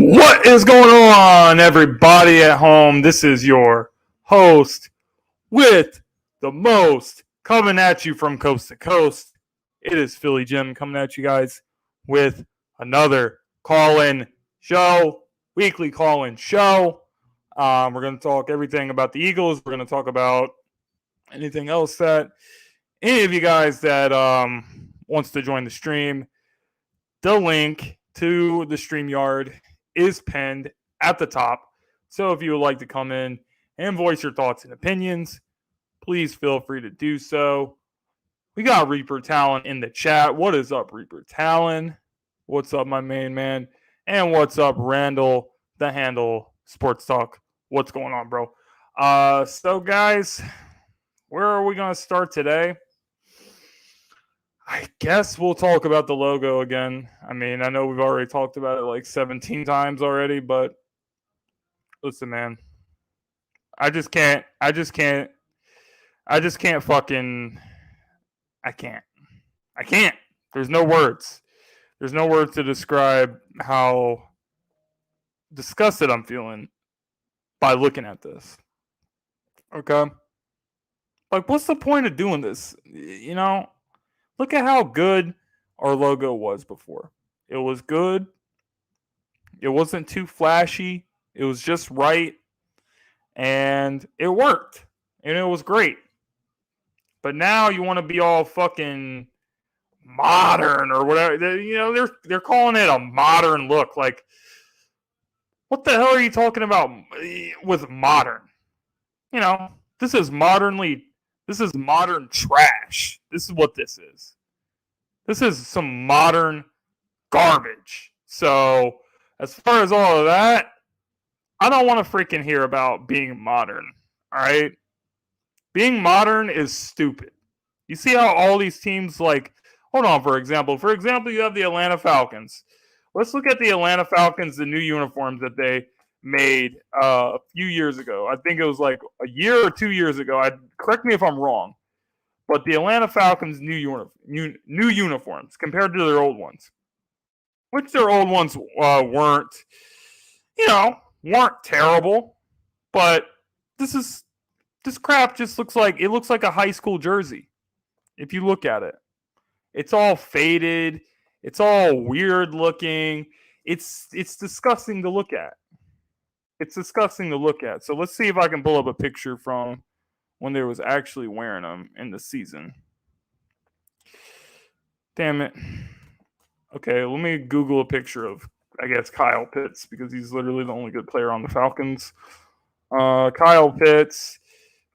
What is going on, everybody at home? This is your host with the most, coming at you from coast to coast. It is Philly Jim coming at you guys with another call-in show, weekly call-in show. We're going to talk everything about the Eagles. We're going to talk about anything else that any of you guys that wants to join the stream. The link to the StreamYard is pinned at the top. So if you would like to come in and voice your thoughts and opinions, please feel free to do so. We got Reaper Talon in the chat. What is up, Reaper Talon? What's up, my main man? And what's up, Randall, the Handle Sports Talk? What's going on, bro? So, guys, where are we going to start today? I guess we'll talk about the logo again. I mean, I know we've already talked about it like 17 times already, but listen, man. I can't. There's no words. There's no words to describe how disgusted I'm feeling by looking at this. Okay? Like, what's the point of doing this? You know? Look at how good our logo was before. It was good. It wasn't too flashy. It was just right. And it worked. And it was great. But now you want to be all fucking modern or whatever. You know, they're calling it a modern look. Like, what the hell are you talking about with modern? You know, this is modern trash. This is what this is. This is some modern garbage. So, as far as all of that, I don't want to freaking hear about being modern. All right? Being modern is stupid. You see how all these teams, like, hold on, for example, you have the Atlanta Falcons. Let's look at the Atlanta Falcons, the new uniforms that they made a few years ago. I think it was like a year or 2 years ago. Correct me if I'm wrong, but the Atlanta Falcons new uniforms compared to their old ones, which their old ones weren't terrible, but this crap just looks like a high school jersey. If you look at it, it's all faded, it's all weird looking. It's disgusting to look at. So let's see if I can pull up a picture from when they was actually wearing them in the season. Damn it. Okay, let me Google a picture of, I guess, Kyle Pitts, because he's literally the only good player on the Falcons. Kyle Pitts,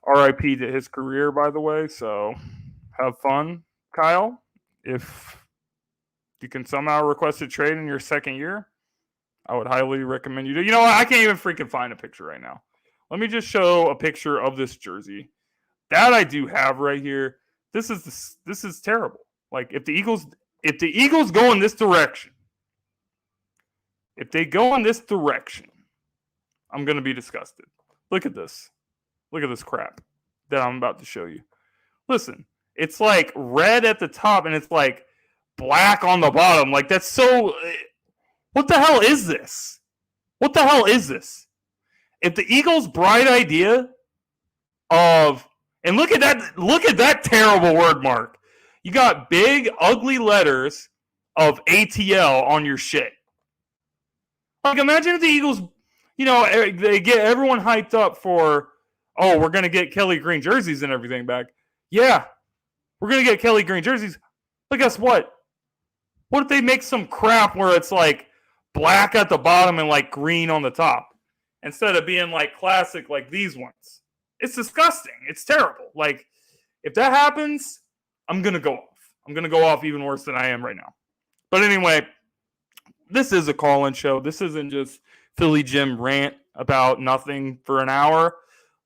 RIP to his career, by the way, so have fun, Kyle. If you can somehow request a trade in your second year, I would highly recommend you do. You know what? I can't even freaking find a picture right now. Let me just show a picture of this jersey. That I do have right here. This is terrible. Like, if the Eagles go in this direction, I'm going to be disgusted. Look at this. Look at this crap that I'm about to show you. Listen, it's like red at the top and it's like black on the bottom. Like, that's so... What the hell is this? If the Eagles' bright idea of... And look at that terrible word mark. You got big, ugly letters of ATL on your shit. Like, imagine if the Eagles, they get everyone hyped up for, oh, we're going to get Kelly Green jerseys and everything back. Yeah, we're going to get Kelly Green jerseys. But guess what? What if they make some crap where it's like black at the bottom and like green on the top instead of being like classic like these ones? It's disgusting. It's terrible. Like, if that happens, I'm going to go off. I'm going to go off even worse than I am right now. But anyway, this is a call-in show. This isn't just Philly Jim rant about nothing for an hour.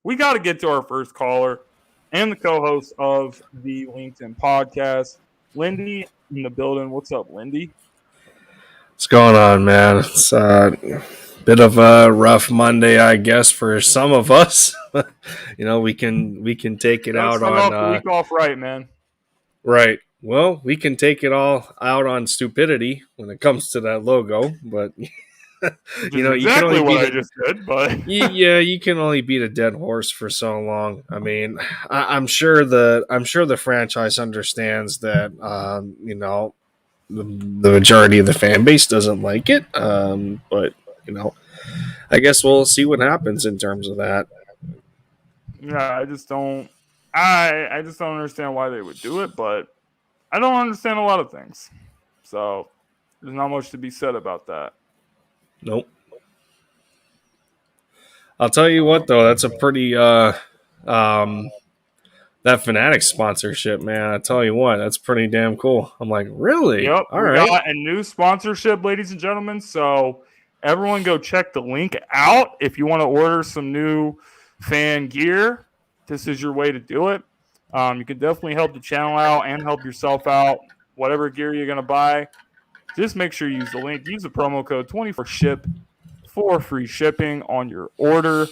We got to get to our first caller and the co-host of the LinkedIn podcast, Lindy in the building. What's up, Lindy? What's going on, man? It's a bit of a rough Monday, I guess, for some of us. We can take it out on the week off, right, man? Right. Well, we can take it all out on stupidity when it comes to that logo, but which You is know, you can exactly only what beat I it. just did. But Yeah, you can only beat a dead horse for so long. I mean, I'm sure the franchise understands that. The majority of the fan base doesn't like it. But you know, I guess we'll see what happens in terms of that. yeah, I just don't. I just don't understand why they would do it. But I don't understand a lot of things. So there's not much to be said about that. Nope. I'll tell you what, though, that's a pretty um, that Fanatics sponsorship, man. I tell you what, that's pretty damn cool. I'm like, really? Yep, All we right. got a new sponsorship, ladies and gentlemen. So everyone go check the link out if you want to order some new fan gear. This is your way to do it. You can definitely help the channel out and help yourself out. Whatever gear you're going to buy, just make sure you use the link. Use the promo code 24SHIP for free shipping on your order.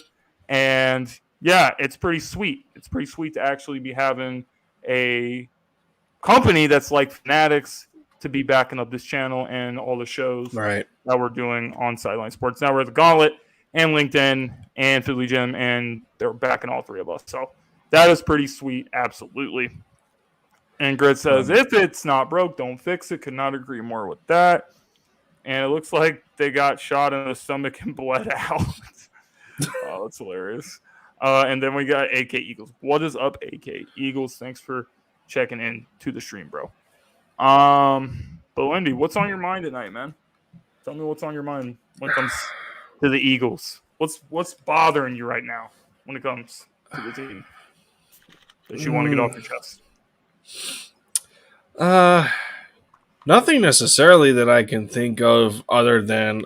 And yeah, it's pretty sweet. It's pretty sweet to actually be having a company that's like Fanatics to be backing up this channel and all the shows Right. that we're doing on Sideline Sports Network, the Gauntlet, and LinkedIn, and Philly Gym, and they're backing all three of us. So that is pretty sweet, absolutely. And Grit says, if it's not broke, don't fix it. Could not agree more with that. And it looks like they got shot in the stomach and bled out. Oh, that's hilarious. And then we got AK Eagles. What is up, AK Eagles? Thanks for checking in to the stream, bro. But Wendy, what's on your mind tonight, man? Tell me what's on your mind when it comes to the Eagles. What's bothering you right now when it comes to the team that you want to get off your chest? Nothing necessarily that I can think of other than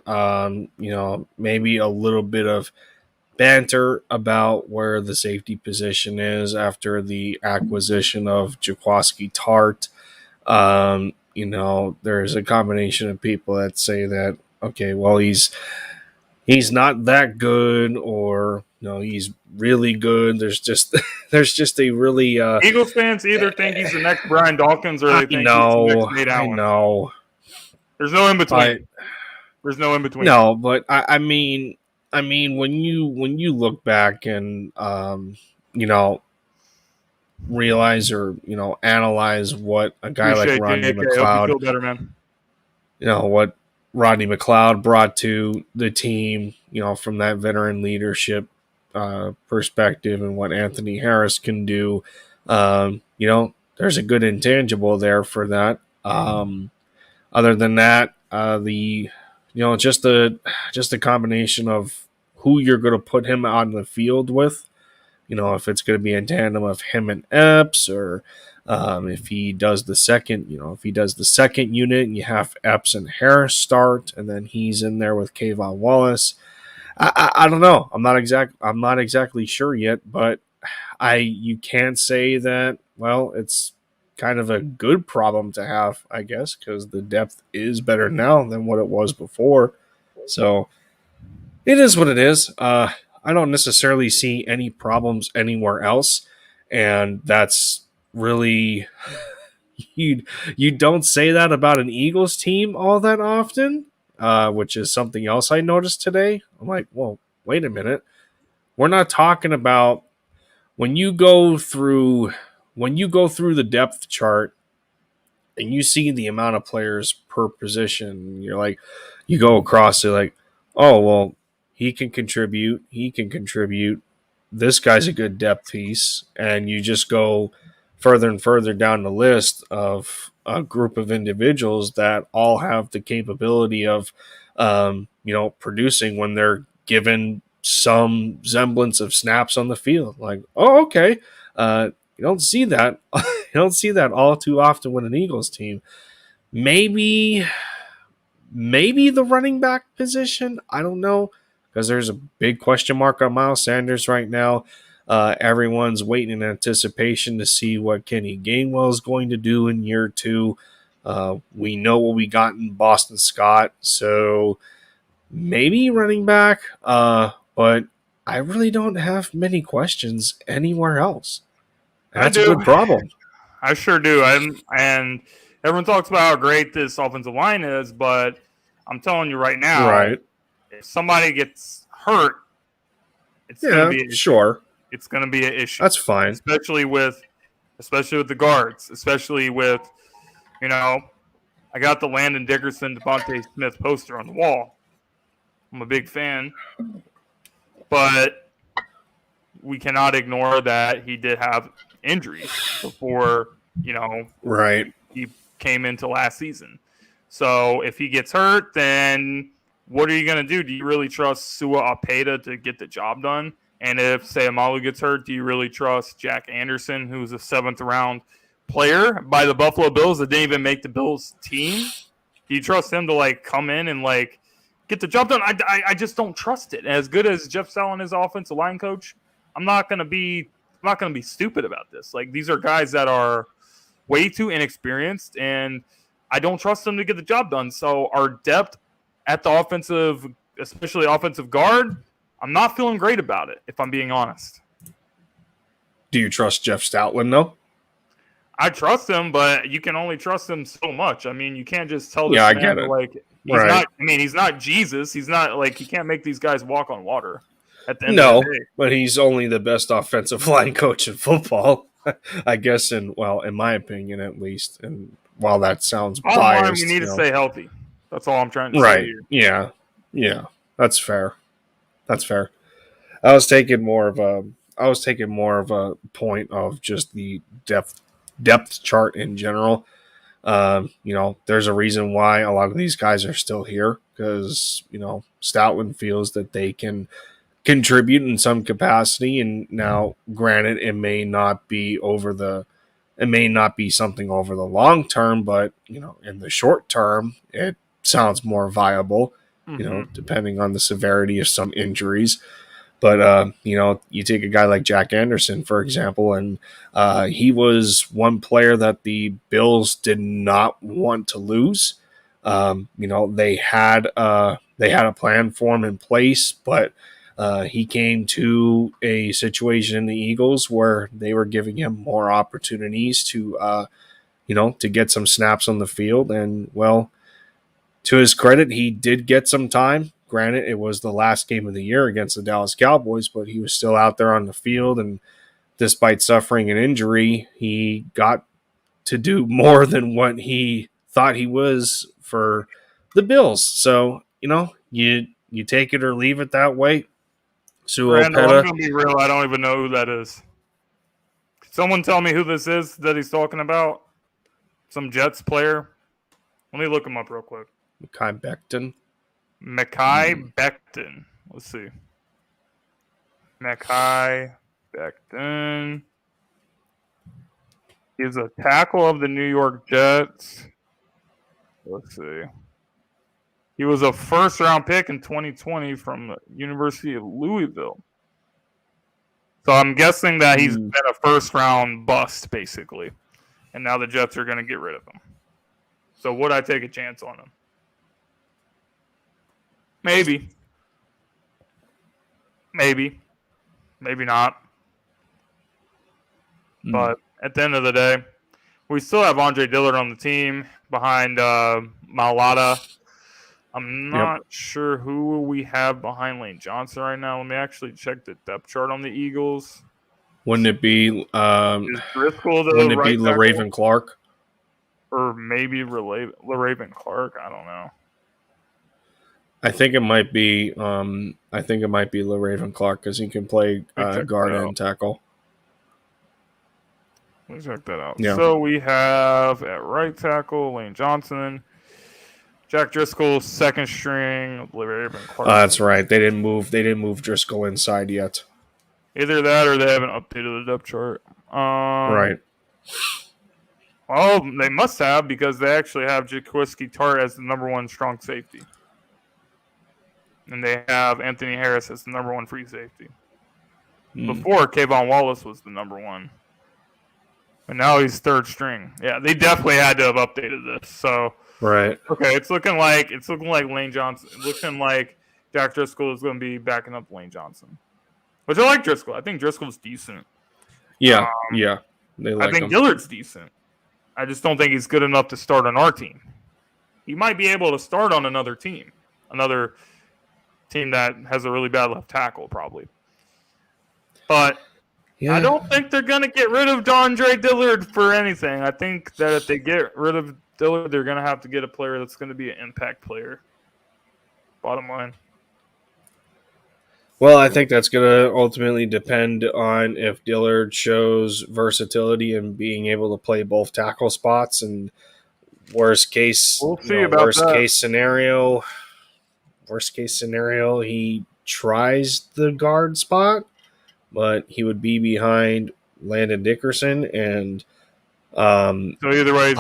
maybe a little bit of banter about where the safety position is after the acquisition of Jaquaski Tart. There's a combination of people that say that, okay, well, he's not that good, or he's really good. There's just a really Eagles fans either think he's the next Brian Dawkins or they think he's the next Nate Allen. I know. There's no in between. There's no in between. No, but I mean, when you look back and realize or analyze what a guy like Rodney McLeod, I hope you feel better, man. What Rodney McLeod brought to the team, from that veteran leadership perspective, and what Anthony Harris can do, there's a good intangible there for that. Other than that, just a combination of who you're going to put him on the field with. If it's going to be in tandem of him and Epps, or if he does the second unit and you have Epps and Harris start, and then he's in there with Kayvon Wallace. I don't know. I'm not exactly sure yet, but you can't say that. Well, it's kind of a good problem to have, I guess, because the depth is better now than what it was before. So it is what it is. I don't necessarily see any problems anywhere else, and that's really you don't say that about an Eagles team all that often, which is something else I noticed today. I'm like, well, wait a minute. We're not talking about when you go through the depth chart and you see the amount of players per position. You're like, you go across it like, oh, well, he can contribute. This guy's a good depth piece. And you just go further and further down the list of a group of individuals that all have the capability of, producing when they're given some semblance of snaps on the field. Like, oh, okay. You don't see that. You don't see that all too often with an Eagles team. Maybe the running back position. I don't know, because there's a big question mark on Miles Sanders right now. Everyone's waiting in anticipation to see what Kenny Gainwell is going to do in year 2. We know what we got in Boston Scott, so maybe running back. But I really don't have many questions anywhere else. That's a good problem. I sure do. And everyone talks about how great this offensive line is, but I'm telling you right now, if somebody gets hurt, it's gonna be sure. It's gonna be an issue. That's fine, especially with the guards, especially with I got the Landon Dickerson, Devante Smith poster on the wall. I'm a big fan, but we cannot ignore that he did have injuries before, right? he came into last season. So if he gets hurt, then what are you going to do? Do you really trust Sua Opeta to get the job done? And if, say, Amalu gets hurt, do you really trust Jack Anderson, who's a 7th-round player by the Buffalo Bills that didn't even make the Bills team? Do you trust him to, come in and, get the job done? I just don't trust it. As good as Jeff Sallen is offensive line coach, I'm not going to be stupid about this. These are guys that are way too inexperienced, and I don't trust them to get the job done. So our depth at the especially offensive guard, I'm not feeling great about it, if I'm being honest. Do you trust Jeff Stoutland, though? I trust him, but you can only trust him so much. I mean, you can't just tell this I man get it. He's not Jesus. He's not he can't make these guys walk on water at the end No, of the day. but he's only the best offensive line coach in football, I guess, in my opinion, at least. And while that sounds biased, we need to stay healthy. That's all I'm trying to say here. Yeah, that's fair. I was taking more of a point of just the depth chart in general. There's a reason why a lot of these guys are still here, because Stoutland feels that they can contribute in some capacity. And now, granted, it may not be something over the long term, but in the short term, it sounds more viable. Depending on the severity of some injuries. But, you take a guy like Jack Anderson, for example, and he was one player that the Bills did not want to lose. They had a plan for him in place, but he came to a situation in the Eagles where they were giving him more opportunities to get some snaps on the field. And, well, to his credit, he did get some time. Granted, it was the last game of the year against the Dallas Cowboys, but he was still out there on the field, and despite suffering an injury, he got to do more than what he thought he was for the Bills. So, you take it or leave it that way. Sua Randall, Opeta. I'm going to be real. I don't even know who that is. Could someone tell me who this is that he's talking about? Some Jets player? Let me look him up real quick. Mekhi Becton. Mekhi Becton. Let's see. Mekhi Becton. He's a tackle of the New York Jets. Let's see. He was a first-round pick in 2020 from the University of Louisville. So I'm guessing that he's been a first-round bust, basically. And now the Jets are going to get rid of him. So would I take a chance on him? Maybe. Maybe not. But at the end of the day, we still have Andre Dillard on the team behind Mailata. I'm not sure who we have behind Lane Johnson right now. Let me actually check the depth chart on the Eagles. Wouldn't it be Is Driscoll LaRaven Clark? Or maybe LaRaven Clark? I don't know. I think it might be LaRaven Clark, because he can play guard and tackle. Let me check that out. Yeah. So we have at right tackle Lane Johnson, Jack Driscoll, second string, LaRaven Clark. That's right. They didn't move Driscoll inside yet. Either that or they haven't updated the depth chart. Right. Well, they must have, because they actually have Jaquiski Tartt as the number one strong safety. And they have Anthony Harris as the number one free safety. Before, Kayvon Wallace was the number one. And now he's third string. Yeah, they definitely had to have updated this. So right. Okay, it's looking like Lane Johnson. It's looking like Jack Driscoll is going to be backing up Lane Johnson. Which I like Driscoll. I think Driscoll's decent. Yeah. They like I think him. Dillard's decent. I just don't think he's good enough to start on our team. He might be able to start on another team. team that has a really bad left tackle, probably. But I Yeah. don't think they're going to get rid of Dondre Dillard for anything. I think that if they get rid of Dillard, they're going to have to get a player that's going to be an impact player. Bottom line. Well, I think that's going to ultimately depend on if Dillard shows versatility and being able to play both tackle spots. And worst case, We'll see about that. worst case scenario, he tries the guard spot, but he would be behind Landon Dickerson and So either way, he's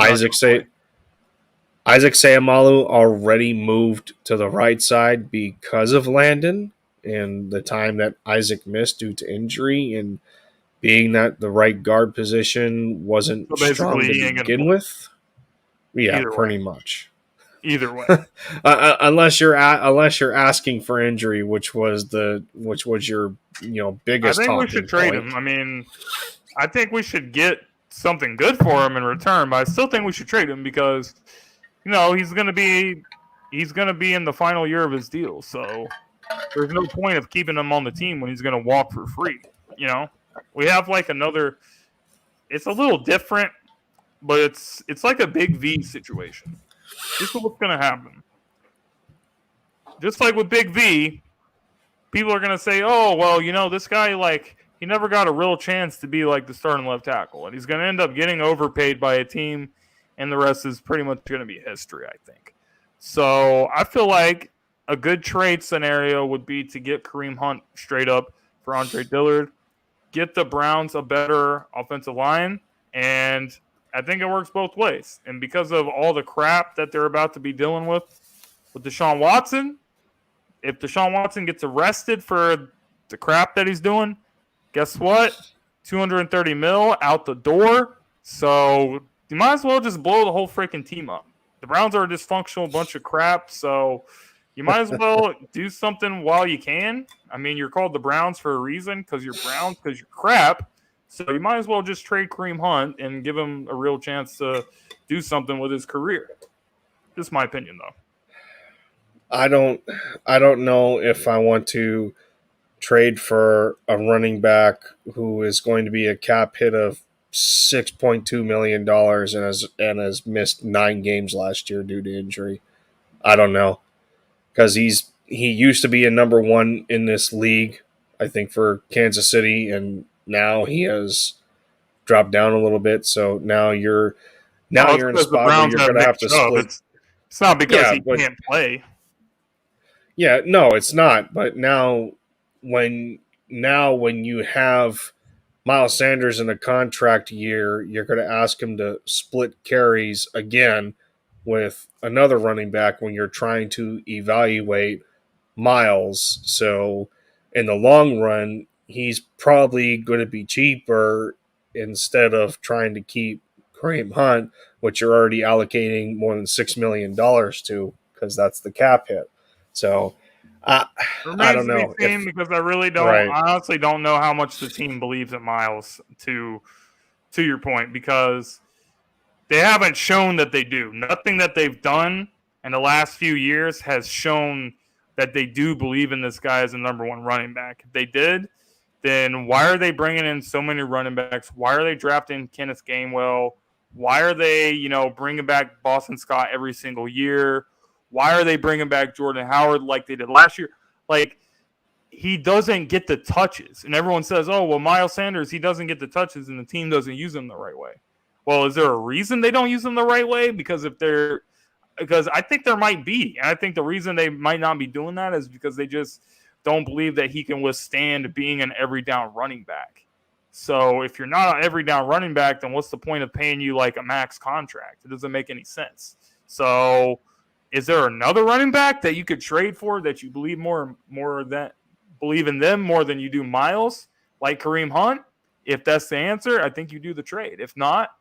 Isaac Sayamalu already moved to the right side because of Landon and the time that Isaac missed due to injury, and being that the right guard position wasn't strong to begin with. Yeah, pretty much. Either way, unless you're asking for injury, which was your biggest. I think we should trade him. I mean, I think we should get something good for him in return, but I still think we should trade him because he's gonna be in the final year of his deal, so there's no point of keeping him on the team when he's gonna walk for free. We have like another. It's a little different, but it's like a Big V situation. This is what's gonna happen. Just like with Big V, people are gonna say, "Oh, well, this guy he never got a real chance to be like the starting left tackle, and he's gonna end up getting overpaid by a team, and the rest is pretty much gonna be history." I think. So I feel like a good trade scenario would be to get Kareem Hunt straight up for Andre Dillard, get the Browns a better offensive line, and I think it works both ways. And because of all the crap that they're about to be dealing with Deshaun Watson, if Deshaun Watson gets arrested for the crap that he's doing, guess what? $230 million out the door. So you might as well just blow the whole freaking team up. The Browns are a dysfunctional bunch of crap, so you might as well do something while you can. I mean, you're called the Browns for a reason because you're Browns because you're crap. So you might as well just trade Kareem Hunt and give him a real chance to do something with his career. Just my opinion, though. I don't know if I want to trade for a running back who is going to be a cap hit of $6.2 million and has missed 9 games last year due to injury. I don't know, because he used to be a number one in this league, I think, for Kansas City, and now he has dropped down a little bit. So now you're in a spot where you're going to have to split. It's not because he can't play. Yeah, no, it's not. But now when you have Miles Sanders in a contract year, you're going to ask him to split carries again with another running back when you're trying to evaluate Miles. So in the long run, he's probably going to be cheaper instead of trying to keep Kareem Hunt, which you're already allocating more than $6 million to, because that's the cap hit. So I don't know. Because I really don't. Right. I honestly don't know how much the team believes in Miles. To your point, because they haven't shown that they do. Nothing that they've done in the last few years has shown that they do believe in this guy as a number one running back. If they did, then why are they bringing in so many running backs? Why are they drafting Kenneth Gainwell? Why are they, bringing back Boston Scott every single year? Why are they bringing back Jordan Howard like they did last year? Like, he doesn't get the touches. And everyone says, oh, well, Miles Sanders, he doesn't get the touches and the team doesn't use him the right way. Well, is there a reason they don't use him the right way? Because I think there might be. And I think the reason they might not be doing that is because they just don't believe that he can withstand being an every down running back. So if you're not an every down running back, then what's the point of paying you like a max contract? It doesn't make any sense. So is there another running back that you could trade for that you believe believe in them more than you do Miles, like Kareem Hunt? If that's the answer, I think you do the trade. If not,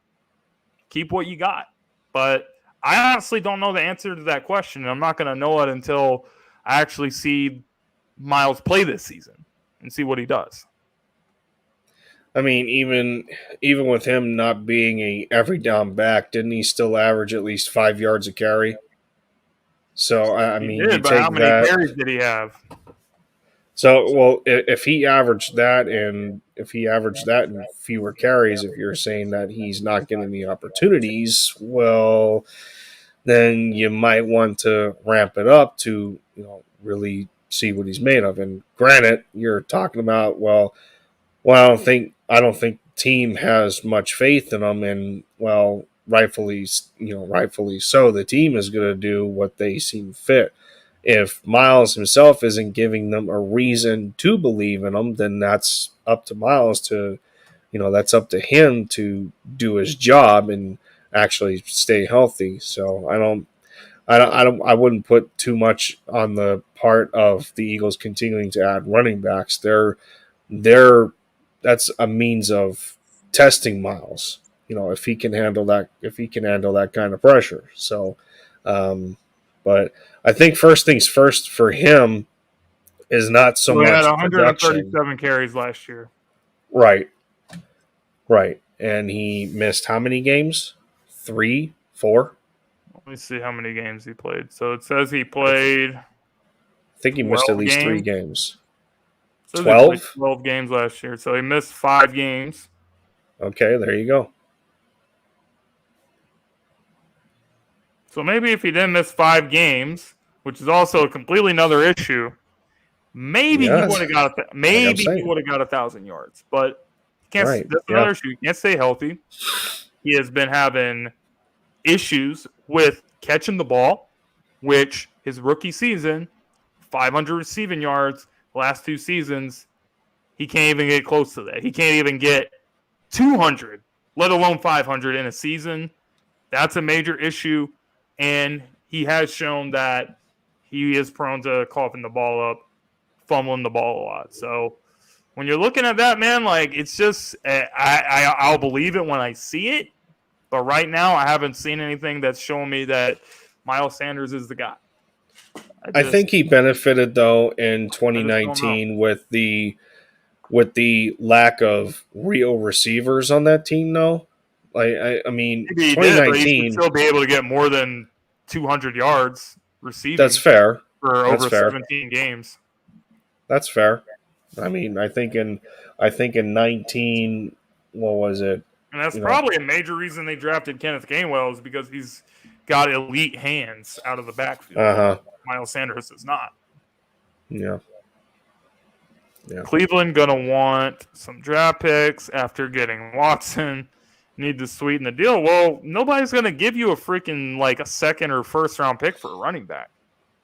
keep what you got. But I honestly don't know the answer to that question. And I'm not going to know it until I actually see Miles play this season and see what he does. I mean, even with him not being a every down back, didn't he still average at least 5 yards a carry? So I He mean, you did, but how take many that. carries did he have? So well, if he averaged that, and if he averaged that in fewer carries, if you're saying that he's not getting the opportunities, well, then you might want to ramp it up to really see what he's made of. And granted, you're talking about well, I don't think the team has much faith in him, and well, rightfully so. The team is going to do what they seem fit. If Miles himself isn't giving them a reason to believe in him, then that's up to Miles to, that's up to him to do his job and actually stay healthy. So I wouldn't put too much on the part of the Eagles continuing to add running backs. They're that's a means of testing Miles. If he can handle that kind of pressure. So, but I think first things first for him is not so So he had much production. 137 carries last year. Right, right. And he missed how many games? 3, 4? Let me see how many games he played. So it says he I played think he 12 missed at least 3 games. games. It says he played 12? 12 games last year. So he missed 5 games. Okay, there you go. So maybe if he didn't miss 5 games, which is also a completely another issue, maybe he Yes, would have got like he would have got 1,000 yards. But can't. right. That's Yeah. another issue. He can't stay healthy. He has been having issues with catching the ball, which his rookie season, 500 receiving yards, last 2 seasons, he can't even get close to that. He can't even get 200, let alone 500 in a season. That's a major issue, and he has shown that he is prone to coughing the ball up, fumbling the ball a lot. So when you're looking at that, man, like it's just I'll believe it when I see it. But right now, I haven't seen anything that's showing me that Miles Sanders is the guy. I think he benefited though in I just don't know. 2019 with the lack of real receivers on that team. Though, I mean, Maybe he did, but he should 2019. still be able to get more than 200 yards That's receiving fair. for That's over fair. 17 games. That's fair. I mean, I think in 19, what was it? And that's You know, probably a major reason they drafted Kenneth Gainwell is because he's got elite hands out of the backfield. Miles Sanders does not. yeah. Cleveland going to want some draft picks after getting Watson. Need to sweeten the deal. Well, nobody's going to give you a freaking like a second or first round pick for a running back.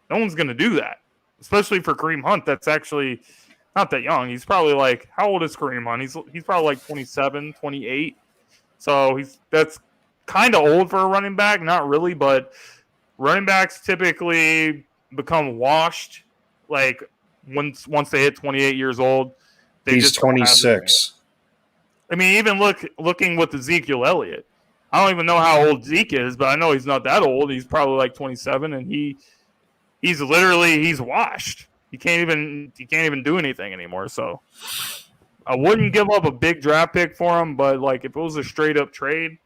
No one's going to do that, especially for Kareem Hunt. That's actually not that young. He's probably like, how old is Kareem Hunt? He's probably like 27, 28. So that's kind of old for a running back. Not really, but running backs typically become washed like once they hit 28 years old. He's 26. I mean, even looking with Ezekiel Elliott. I don't even know how old Zeke is, but I know he's not that old. He's probably like 27, and he's washed. He can't even do anything anymore. So I wouldn't give up a big draft pick for him, but like if it was a straight up trade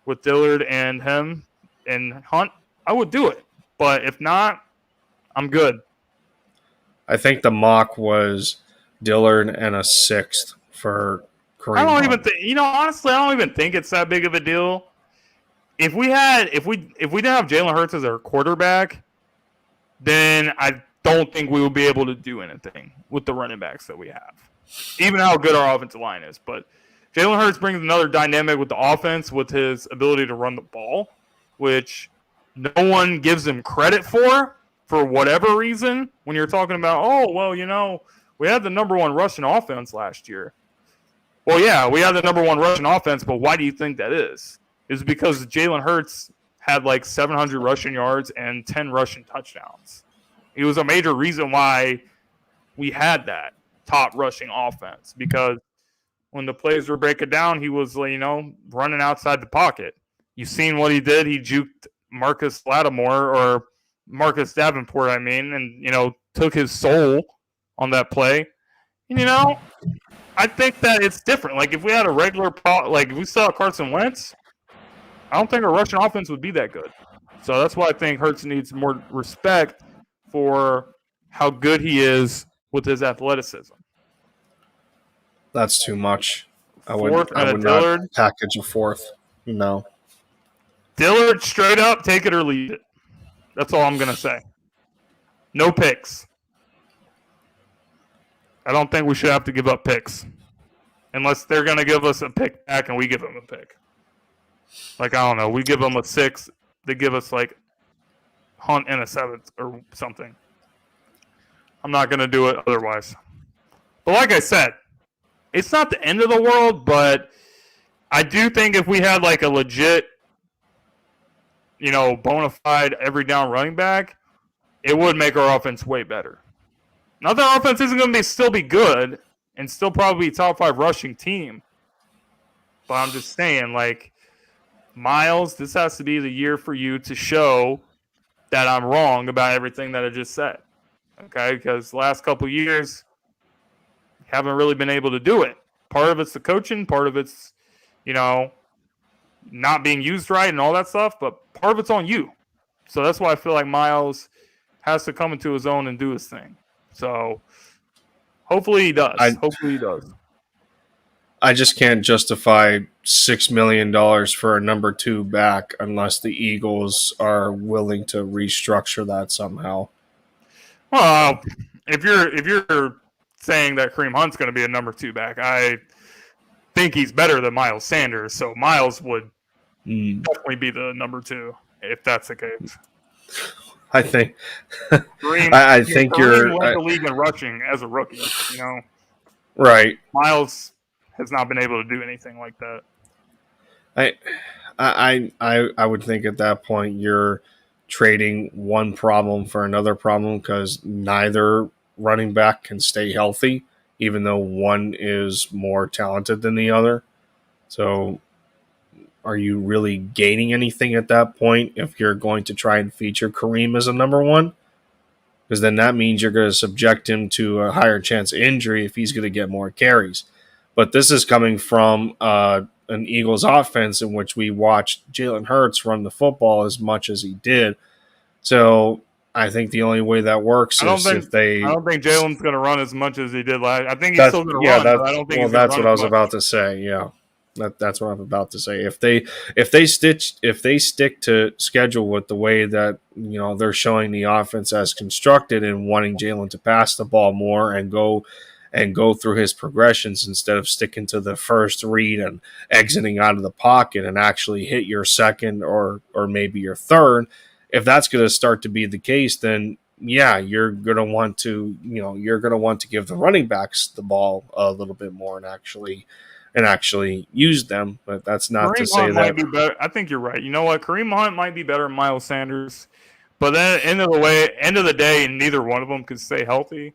with Dillard and him and Hunt, I would do it. But if not, I'm good. I think the mock was Dillard and a 6th for Kareem I don't Hunt. even think, honestly, I don't even think it's that big of a deal. If we didn't have Jalen Hurts as our quarterback, then I don't think we would be able to do anything with the running backs that we have, even how good our offensive line is. But Jalen Hurts brings another dynamic with the offense with his ability to run the ball, which no one gives him credit for whatever reason. When you're talking about, we had the number 1 rushing offense last year. Well, yeah, we had the number 1 rushing offense, but why do you think that is? It's because Jalen Hurts had like 700 rushing yards and 10 rushing touchdowns. It was a major reason why we had that top rushing offense, because when the plays were breaking down, he was, running outside the pocket. You've seen what he did. He juked Marcus Lattimore, or Marcus Davenport, and, took his soul on that play. And, I think that it's different. Like, if we had a regular if we saw Carson Wentz, I don't think our rushing offense would be that good. So that's why I think Hurts needs more respect for how good he is with his athleticism. That's too much. I Fourth and a would not Dillard. package a fourth. No. Dillard, straight up, take it or leave it. That's all I'm going to say. No picks. I don't think we should have to give up picks. Unless they're going to give us a pick back and we give them a pick. Like, I don't know. We give them a 6. They give us, like, Hunt and a 7th or something. I'm not going to do it otherwise. But like I said, it's not the end of the world, but I do think if we had, like, a legit, bona fide every down running back, it would make our offense way better. Not that our offense isn't going to still be good and still probably top 5 rushing team. But I'm just saying, like, Miles, this has to be the year for you to show that I'm wrong about everything that I just said. Okay? Because the last couple of years, haven't really been able to do it. Part of it's the coaching, part of it's, not being used right and all that stuff, but part of it's on you. So that's why I feel like Miles has to come into his own and do his thing. So hopefully he does. I just can't justify $6 million for a number 2 back unless the Eagles are willing to restructure that somehow. Well, if you're saying that Kareem Hunt's going to be a number 2 back, I think he's better than Miles Sanders. So Miles would definitely be the number 2 if that's the case. I think. Kareem, I think Kareem led the league in rushing as a rookie. Right. Miles has not been able to do anything like that. I would think at that point you're trading one problem for another problem because neither running back can stay healthy, even though one is more talented than the other. So are you really gaining anything at that point if you're going to try and feature Kareem as a number 1? Because then that means you're going to subject him to a higher chance of injury if he's going to get more carries. But this is coming from an Eagles offense in which we watched Jalen Hurts run the football as much as he did. So I think the only way that works is if they... I don't think Jalen's going to run as much as he did last. I think he's still going to run, but I don't think he's going to run. That's what I was about to say, yeah. That's what I'm about to say. If they stick to schedule with the way that they're showing the offense as constructed and wanting Jalen to pass the ball more and go through his progressions instead of sticking to the first read and exiting out of the pocket and actually hit your second or maybe your third, if that's going to start to be the case, then yeah, you're going to want to give the running backs the ball a little bit more and actually use them, but that's not to say that. Be better. I think you're right. You know what? Kareem Hunt might be better than Miles Sanders, but then end of the day, neither one of them could stay healthy.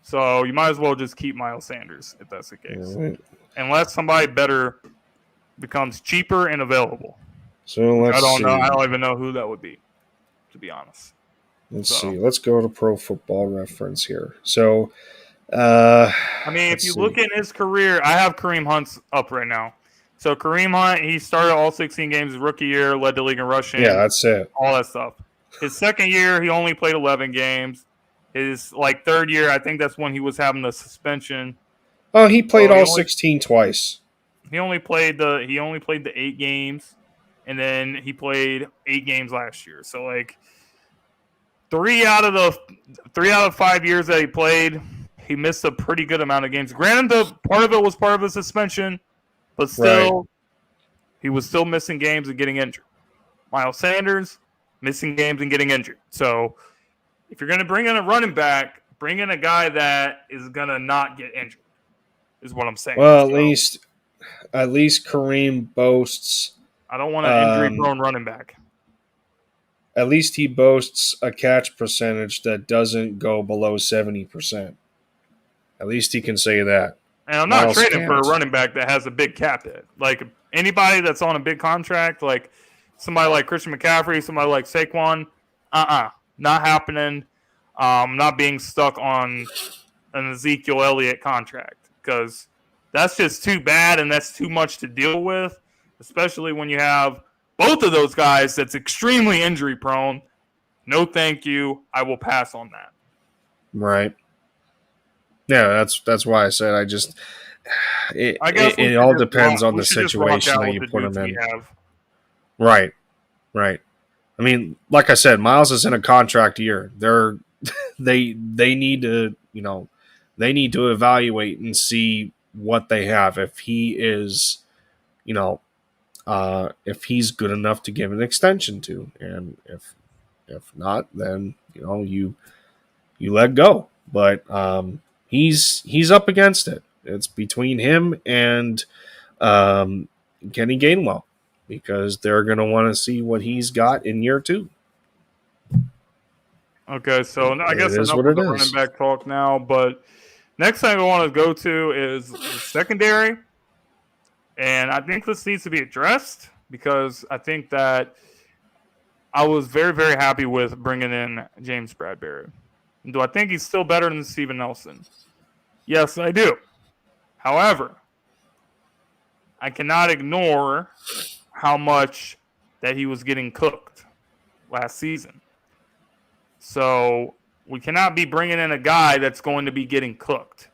So you might as well just keep Miles Sanders if that's the case, unless somebody better becomes cheaper and available. So I don't know. I don't even know who that would be, to be honest. Let's see. Let's go to Pro Football Reference here. So. If you look at his career, I have Kareem Hunt's up right now. So Kareem Hunt, he started all 16 games his rookie year, led the league in rushing. Yeah, that's it. All that stuff. His second year, he only played 11 games. His third year, I think that's when he was having the suspension. Oh, he played 16 twice. He only played the 8 games, and then he played 8 games last year. So 3 out of 5 years that he played, he missed a pretty good amount of games. Granted, part of it was part of a suspension, but still, He was still missing games and getting injured. Miles Sanders, missing games and getting injured. So if you're going to bring in a running back, bring in a guy that is going to not get injured, is what I'm saying. Well, at least Kareem boasts. I don't want an injury-prone running back. At least he boasts a catch percentage that doesn't go below 70%. At least he can say that. And I'm not trading for a running back that has a big cap hit. Anybody that's on a big contract, somebody like Christian McCaffrey, somebody like Saquon, not happening. Not being stuck on an Ezekiel Elliott contract because that's just too bad and that's too much to deal with, especially when you have both of those guys that's extremely injury prone, no thank you. I will pass on that. Right. Yeah, that's why I said I guess it all depends on the situation that you put them in. Right. Right. I mean, like I said, Miles is in a contract year. They need to, they need to evaluate and see what they have. If he is, if he's good enough to give an extension to, and if not, then you let go. But he's up against it. It's between him and Kenny Gainwell, because they're going to want to see what he's got in year 2. Okay, so I guess enough of the running back talk now. But next thing I want to go to is the secondary. And I think this needs to be addressed because I think that I was very, very happy with bringing in James Bradberry. Do I think he's still better than Steven Nelson? Yes, I do. However, I cannot ignore how much that he was getting cooked last season. So we cannot be bringing in a guy that's going to be getting cooked.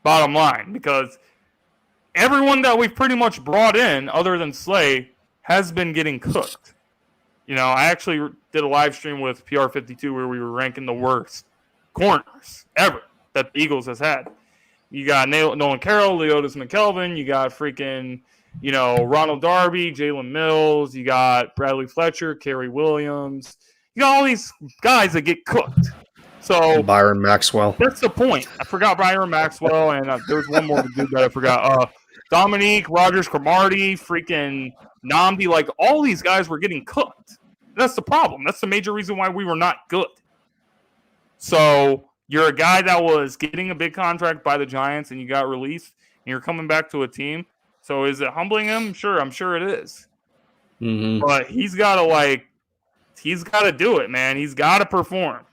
Bottom line, because everyone that we've pretty much brought in, other than Slay, has been getting cooked. I actually did a live stream with PR52 where we were ranking the worst corners ever that the Eagles has had. You got Nolan Carroll, Leotis McKelvin. You got freaking, Ronald Darby, Jalen Mills. You got Bradley Fletcher, Kerry Williams. You got all these guys that get cooked. So Byron Maxwell. That's the point. I forgot Byron Maxwell, and there was one more dude that I forgot. Dominique, Rogers, Cromartie, freaking Namdi. Like, all these guys were getting cooked. That's the problem. That's the major reason why we were not good. So you're a guy that was getting a big contract by the Giants, and you got released, and you're coming back to a team. So is it humbling him? Sure, I'm sure it is. Mm-hmm. But he's got to do it, man. He's got to perform.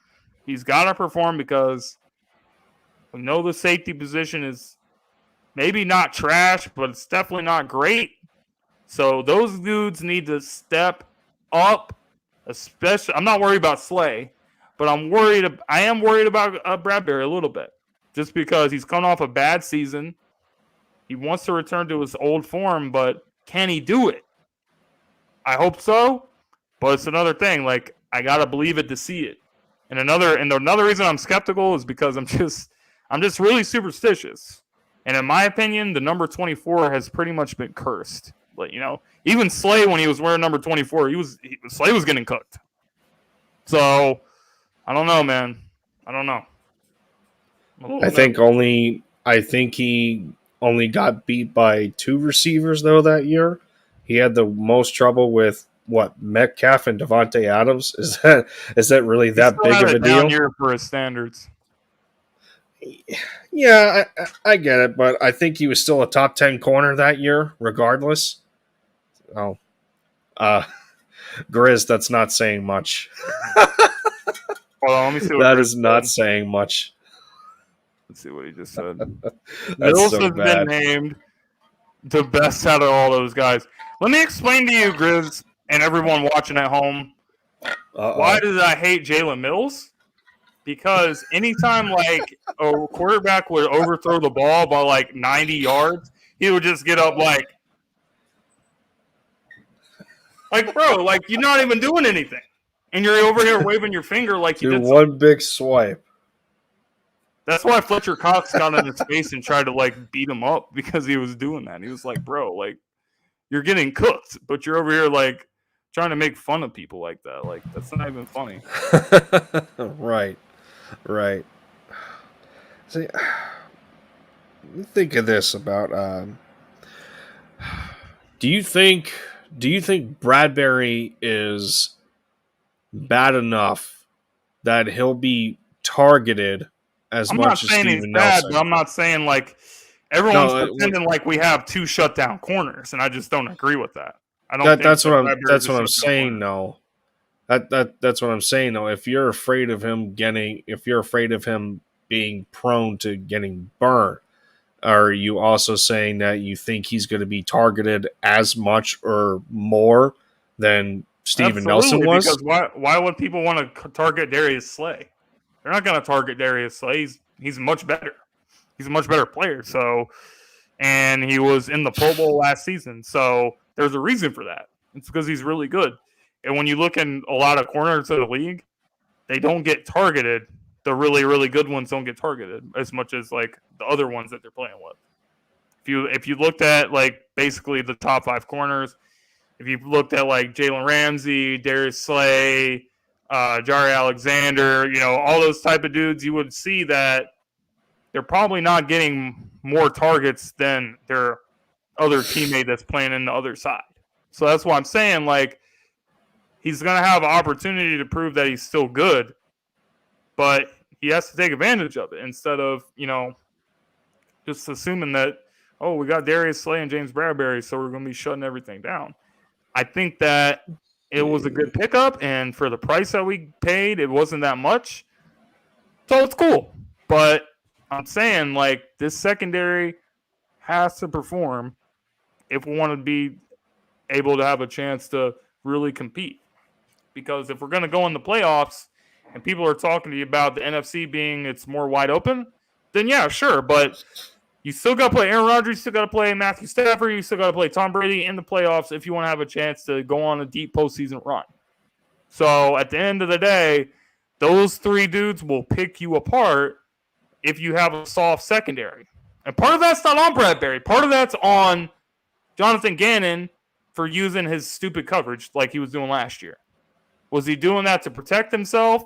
He's got to perform because we know the safety position is maybe not trash, but it's definitely not great. So those dudes need to step up. Especially, I'm not worried about Slay, but I am worried about Bradberry a little bit, just because he's coming off a bad season. He wants to return to his old form, but can he do it? I hope so, but it's another thing. Like, I gotta believe it to see it. And another reason I'm skeptical is because I'm just really superstitious. And in my opinion, the number 24 has pretty much been cursed. But even Slay, when he was wearing number 24, Slay was getting cooked. So I don't know, man. I don't know. I think he only got beat by 2 receivers though that year. He had the most trouble with Metcalf and Devante Adams. Is that really that big of a deal? Down year for his standards. Yeah, I get it, but I think he was still a top 10 corner that year, regardless. Oh, Grizz, that's not saying much. Hold on, let me see. That is not saying much. Let's see what he just said. Mills so has been named the best out of all those guys. Let me explain to you, Grizz, and everyone watching at home, why did I hate Jalen Mills? Because anytime like a quarterback would overthrow the ball by like 90 yards, he would just get up like, bro, like you're not even doing anything. And you're over here waving your finger like you did one big swipe. That's why Fletcher Cox got in his face and tried to like beat him up, because he was doing that. He was like, bro, like you're getting cooked, but you're over here like trying to make fun of people like that. Like, that's not even funny. Right. See, think of this about do you think Bradberry is bad enough that he'll be targeted as much as Steven Nelson? But I'm not saying like everyone's pretending like we have 2 shutdown corners, and I just don't agree with that. I don't. That's what I'm saying. No, that's what I'm saying. Though, if you're afraid of him being prone to getting burned, are you also saying that you think he's going to be targeted as much or more than Steven Absolutely, Nelson was. because why would people want to target Darius Slay? They're not going to target Darius Slay. He's much better. He's a much better player. So, and he was in the Pro Bowl last season. So there's a reason for that. It's because he's really good. And when you look in a lot of corners of the league, they don't get targeted. The really, really good ones don't get targeted as much as like the other ones that they're playing with. If you looked at like basically the top 5 corners, if you looked at like Jalen Ramsey, Darius Slay, Jari Alexander, all those type of dudes, you would see that they're probably not getting more targets than their other teammate that's playing in the other side. So that's why I'm saying, like, he's going to have an opportunity to prove that he's still good, but he has to take advantage of it instead of, just assuming that, oh, we got Darius Slay and James Bradbury, so we're going to be shutting everything down. I think that it was a good pickup, and for the price that we paid, it wasn't that much. So it's cool. But I'm saying, like, this secondary has to perform if we want to be able to have a chance to really compete. Because if we're going to go in the playoffs and people are talking to you about the NFC being it's more wide open, then yeah, sure. But you still got to play Aaron Rodgers, you still got to play Matthew Stafford, you still got to play Tom Brady in the playoffs if you want to have a chance to go on a deep postseason run. So at the end of the day, those 3 dudes will pick you apart if you have a soft secondary. And part of that's not on Bradbury. Part of that's on Jonathan Gannon for using his stupid coverage like he was doing last year. Was he doing that to protect himself?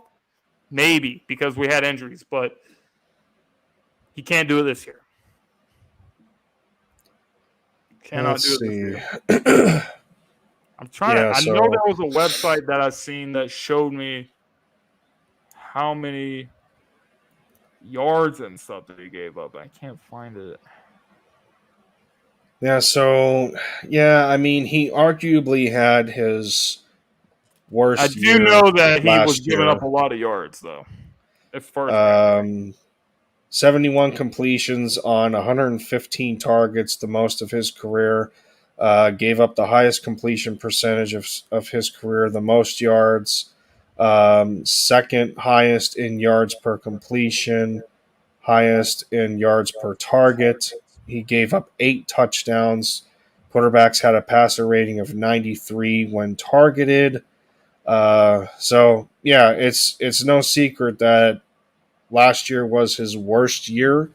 Maybe, because we had injuries, but he can't do it this year. Cannot do it this year. I'm trying to. I know there was a website that I seen that showed me how many yards and stuff that he gave up. I can't find it. Yeah, so, I mean, he arguably had his worst year. I do know that he was giving up a lot of yards, though. As far as 71 completions on 115 targets, the most of his career. Gave up the highest completion percentage of his career, the most yards. Second highest in yards per completion, highest in yards per target. He gave up 8 touchdowns. Quarterbacks had a passer rating of 93 when targeted. So yeah, it's no secret that last year was his worst year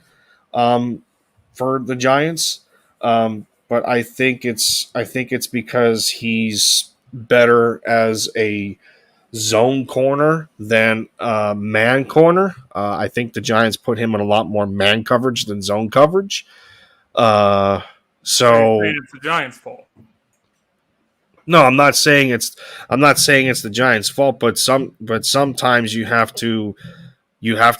for the Giants. But I think it's because he's better as a zone corner than man corner. I think the Giants put him in a lot more man coverage than zone coverage. So it's the Giants' fault. No, I'm not saying it's the Giants' fault, but sometimes you have to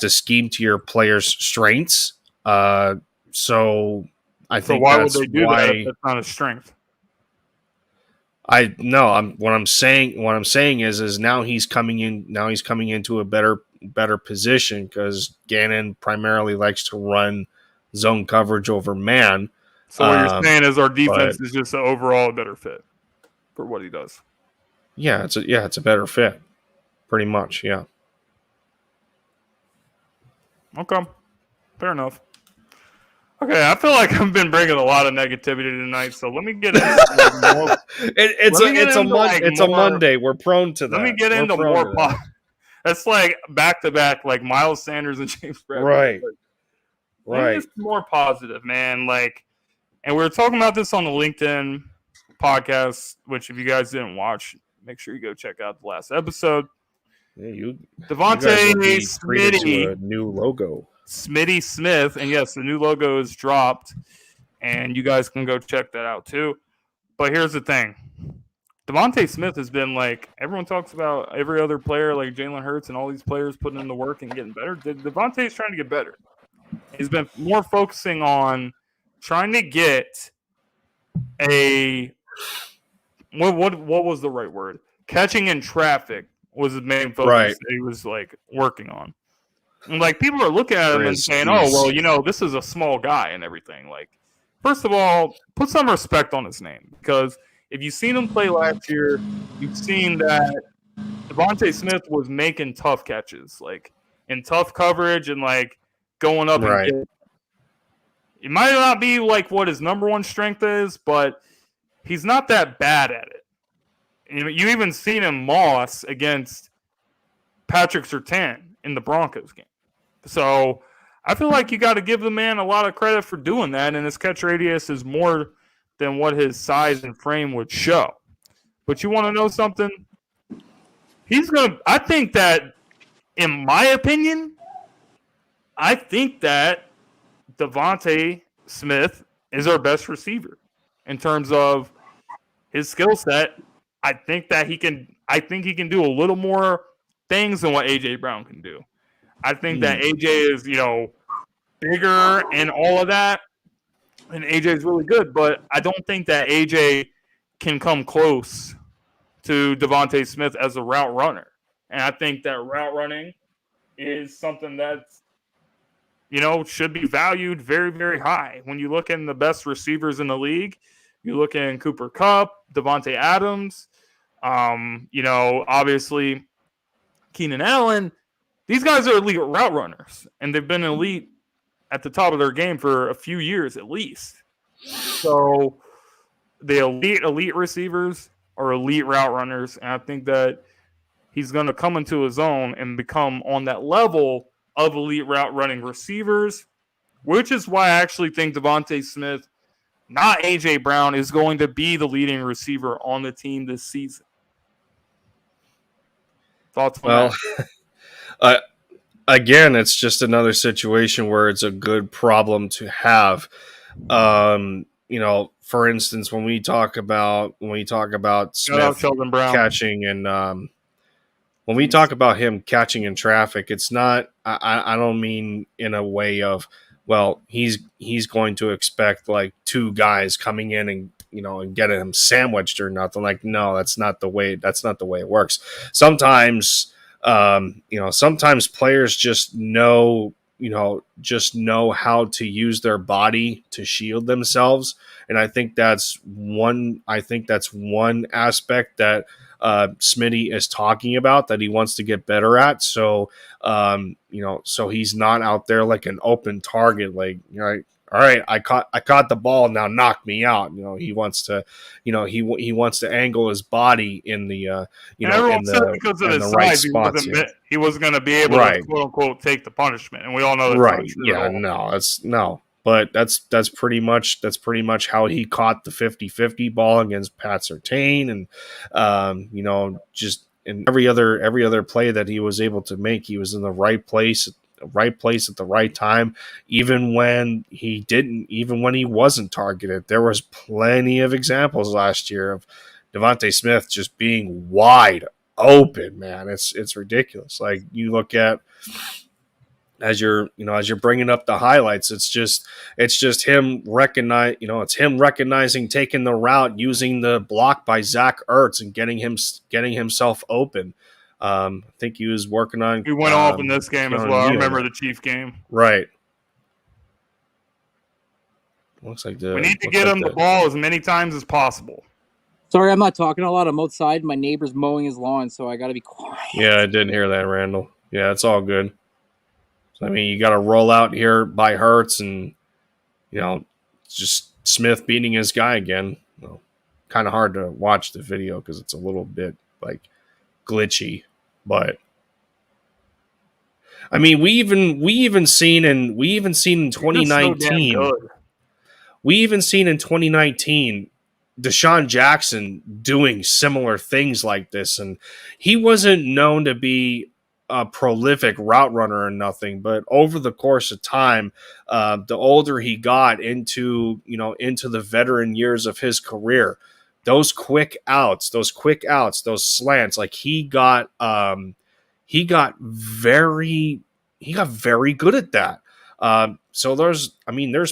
scheme to your players' strengths. So I think why that's would they do why that if that's not a strength? What I'm saying is now he's coming into a better position because Gannon primarily likes to run zone coverage over man. So what you're saying is our defense is just an overall better fit for what he does. Yeah, it's a better fit, pretty much. Yeah. Okay, fair enough. Okay, I feel like I've been bringing a lot of negativity tonight, so let me get into more. It's a Monday. We're prone to that. Let me get into more. That's like back-to-back, like Miles Sanders and James Bradbury. Right. It's more positive, man. Like, and we were talking about this on the LinkedIn podcast, which if you guys didn't watch, make sure you go check out the last episode. Yeah, Devante Smith, a new logo. Smitty Smith, and yes, the new logo is dropped, and you guys can go check that out too. But here's the thing. Devante Smith has been like, everyone talks about every other player like Jalen Hurts and all these players putting in the work and getting better. Devante's trying to get better. He's been more focusing on trying to get a what was the right word? Catching in traffic was his main focus that he was like working on. And like people are looking at him and saying, "Oh, well, this is a small guy and everything." Like, first of all, put some respect on his name because if you've seen him play last year, you've seen that Devante Smith was making tough catches, like in tough coverage and like going up and Right. getting. It might not be like what his number one strength is, but he's not that bad at it. You even seen him Moss against Patrick Surtain in the Broncos game. So I feel like you got to give the man a lot of credit for doing that, and his catch radius is more than what his size and frame would show. But you want to know something? I think that, in my opinion, I think that Devante Smith is our best receiver in terms of his skill set. I think he can do a little more things than what AJ Brown can do. I think that AJ is, bigger and all of that, and AJ is really good, but I don't think that AJ can come close to Devante Smith as a route runner. And I think that route running is something that's, should be valued very, very high. When you look in the best receivers in the league, you look in Cooper Kupp, Devontae Adams, obviously Keenan Allen. These guys are elite route runners, and they've been elite at the top of their game for a few years at least. So the elite receivers are elite route runners, and I think that he's going to come into his own and become on that level of elite route running receivers, which is why I actually think Devante Smith, not A.J. Brown, is going to be the leading receiver on the team this season. Thoughts on that? Again, it's just another situation where it's a good problem to have. For instance, when we talk about Smith catching and when we talk about him catching in traffic, it's not. I don't mean in a way of, well, he's going to expect like two guys coming in and and getting him sandwiched or nothing. Like, no, that's not the way it works. Sometimes, sometimes players just know how to use their body to shield themselves, and I think that's one aspect that Smitty is talking about that he wants to get better at. So, so he's not out there like an open target, like, all right, I caught the ball, now knock me out. He wants to, he wants to angle his body in the, because of his right size, spots. He wasn't going to be able to quote unquote take the punishment, and we all know that's right. Not true Yeah, at all. no. But that's pretty much how he caught the 50-50 ball against Pat Surtain, and just in every other play that he was able to make, he was in the right place at the right time, even when he wasn't targeted. There was plenty of examples last year of Devante Smith just being wide open, man. It's ridiculous. Like, you look at, as you're bringing up the highlights, it's just him recognizing taking the route, using the block by Zach Ertz, and getting himself open. I think he was working on. He went off in this game as well. I remember the Chief game. Right. Looks like we need to get him the ball as many times as possible. Sorry, I'm not talking a lot. I'm outside. My neighbor's mowing his lawn, so I got to be quiet. Yeah, I didn't hear that, Randall. Yeah, it's all good. I mean, you got to roll out here by Hurts, and just Smith beating his guy again. Kind of hard to watch the video because it's a little bit like glitchy, but I mean, we even seen in 2019. We even seen in 2019 Deshaun Jackson doing similar things like this, and he wasn't known to be a prolific route runner or nothing, but over the course of time, the older he got into the veteran years of his career, those quick outs, those slants, like he got very good at that. So there's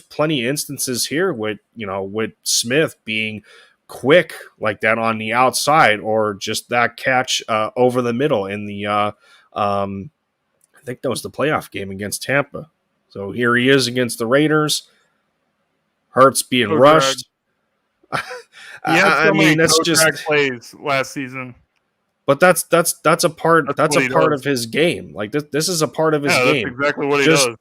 plenty of instances here with Smith being quick like that on the outside, or just that catch over the middle in the I think that was the playoff game against Tampa. So here he is against the Raiders. Hurts being rushed. He had so I many mean, that's toe drag just. plays last season. But that's a part That's what he part does. of his game. Like this is a part of his Yeah, game. that's exactly what he Just does.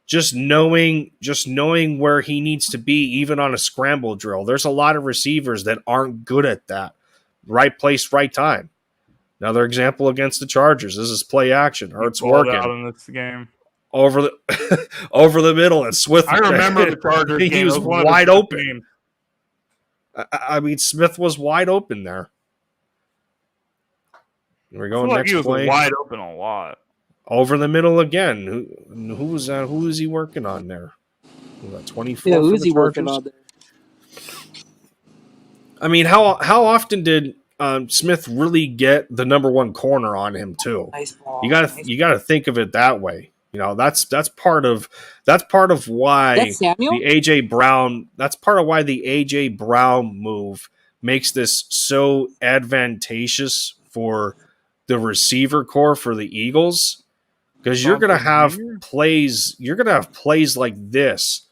just knowing where he needs to be, even on a scramble drill. There's a lot of receivers that aren't good at that. Right place, right time. Another example against the Chargers. This is play action. Hurts He balled working out in this game. over the over the middle, and Smith. I remember the Chargers game. He was It one of wide his open. games. I mean, Smith was wide open there. Here we I go. feel like Next he was play. wide open a lot. Over the middle again. Who was that? Who is he working on there? 24. Yeah, for who's the he working Chargers? on there? I mean, how often did Smith really get the number one corner on him too? Nice ball. You got to think of it that way. You know, that's part of why That's Samuel? the AJ Brown. That's part of why the AJ Brown move makes this so advantageous for the receiver core for the Eagles, because you're gonna have plays. You're gonna have plays like this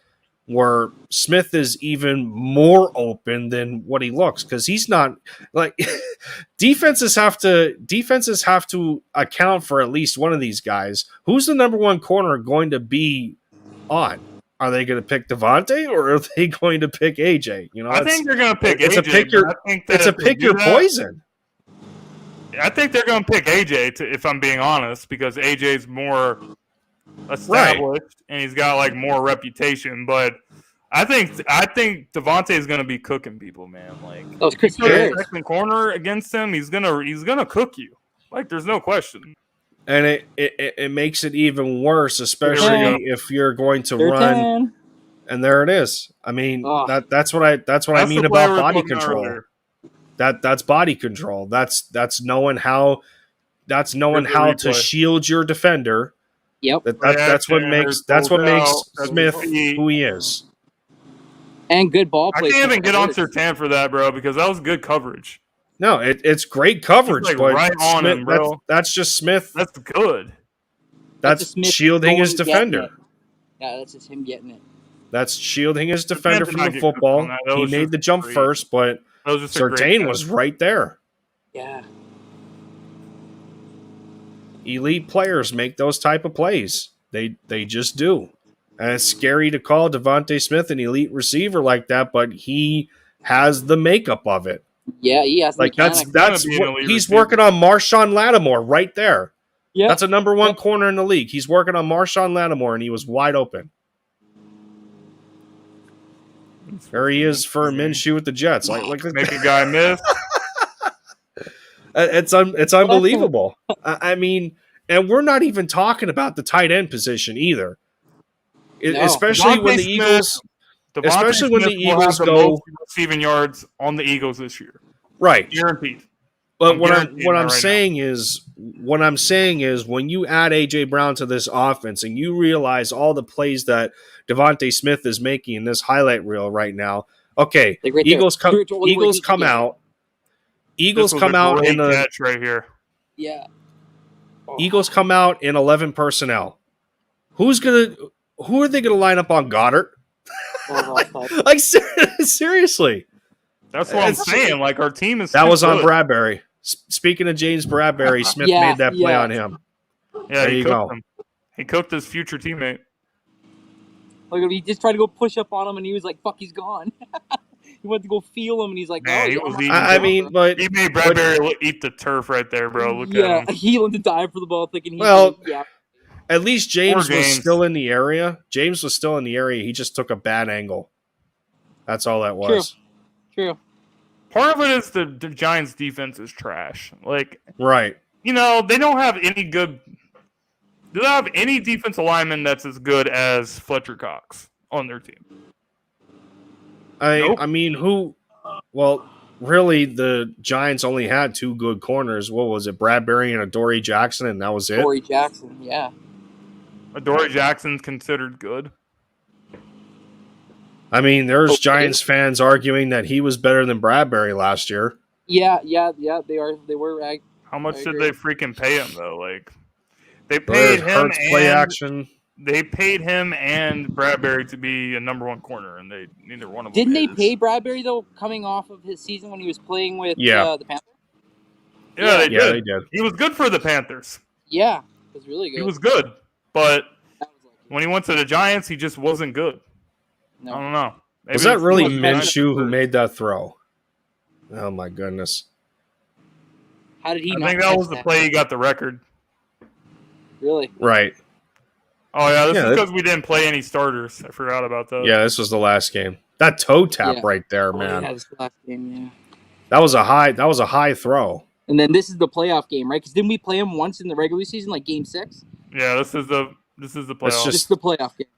where Smith is even more open than what he looks, because he's not like defenses have to account for at least one of these guys. Who's the number one corner going to be on? Are they going to pick Devante, or are they going to pick AJ? You know, I think they're going to pick it's AJ. a pick your it's a pick your poison. I think they're going to pick AJ, if I'm being honest, because AJ's more established and he's got like more reputation. But I think Devante is going to be cooking people, man. Like, it's Chris put a Harris. second corner against him, he's gonna cook you. Like, there's no question. And it makes it even worse, especially if you're going to run. And there it is. I mean, that's what I mean about body control. That's body control. That's knowing how to shield your defender. Yep. That's what makes Smith who he is. And good ball play. I can't even get on Surtain for that, bro, because that was good coverage. No, it's great coverage, like but right on Smith, him, bro. That's just Smith. That's good. That's shielding his defender. Yeah, that's just him getting it. That's shielding his defender from the football. He made the jump first, but Surtain was right there. Yeah. Elite players make those type of plays. They just do. And it's scary to call Devante Smith an elite receiver like that, but he has the makeup of it. Yeah, he has. Like that's what he's working on. Marshawn Lattimore right there. Yeah, that's a number one corner in the league. He's working on Marshawn Lattimore, and he was wide open. There he is for Minshew with the Jets. Like make a guy miss. It's unbelievable. I mean, and we're not even talking about the tight end position either. Especially when the Eagles. Especially when the Eagles go receiving yards on the Eagles this year, right? Guaranteed. But what I'm saying is when you add AJ Brown to this offense and you realize all the plays that Devante Smith is making in this highlight reel right now, okay, Eagles come out. Eagles come out in the catch right here. Yeah. Eagles come out in 11 personnel. Who are they gonna line up on Goddard? Like seriously, that's what I'm saying. Like, our team is that was on Bradbury. Speaking of James Bradbury, Smith made that play on him. Yeah, there you go. He cooked his future teammate. Like, he just tried to go push up on him, and he was like, "Fuck, he's gone." He went to go feel him, and he's like, man, "Oh, he made Bradbury eat the turf right there, bro. Look at him. He went to dive for the ball, thinking At least James was still in the area. He just took a bad angle. That's all that was. True. Part of it is the Giants' defense is trash. Like, right. You know, they don't have any good. They don't have any defensive lineman that's as good as Fletcher Cox on their team. I mean, who? Well, really, the Giants only had two good corners. What was it? Bradbury and Adoree Jackson, and that was it. Adoree Jackson, yeah. Adoree Jackson's considered good. I mean, there's Giants fans arguing that he was better than Bradbury last year. Yeah, they are. They were. How much did they freaking pay him though? Like, they paid him Hurts play action. they paid him and Bradbury to be a number one corner, and neither one of them. Didn't they is. pay Bradbury though, coming off of his season when he was playing with the Panthers? Yeah, they they did. did. He was good for the Panthers. Yeah, it was really good. He was good, but That was like, when he went to the Giants, he just wasn't good. no. I don't know. Maybe Was that really he was Minshew who made that throw? Oh my goodness! How did he? I not think that catch was the play he got the record. Really? Right? Oh yeah, this Yeah, is because we didn't play any starters. I forgot about that. Yeah, this was the last game. That toe tap Yeah. right there, Oh, man. yeah, this last game, yeah. That was a high throw. And then this is the playoff game, right? Because didn't we play him once in the regular season, like Game 6? Yeah, this is the playoff. This is the playoff game.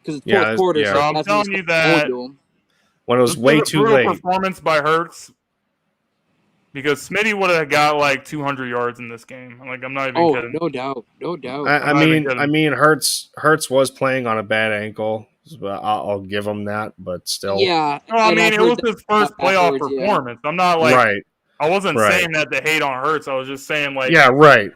Because it's Yeah, fourth quarter, yeah. so I'm that's when telling he's you gonna that- to him. When it was This way a too brutal late. performance by Hurts, because Smitty would have got like 200 yards in this game. Like, I'm not even Oh, kidding. no doubt. No doubt. I not even mean, kidding. Hurts was playing on a bad ankle. But I'll give him that, but still, yeah. No, I and mean, I've it heard was that his first playoff afterwards, yeah. performance. I'm not like, right? I wasn't Right. saying that to hate on Hurts. I was just saying, like, Yeah, right.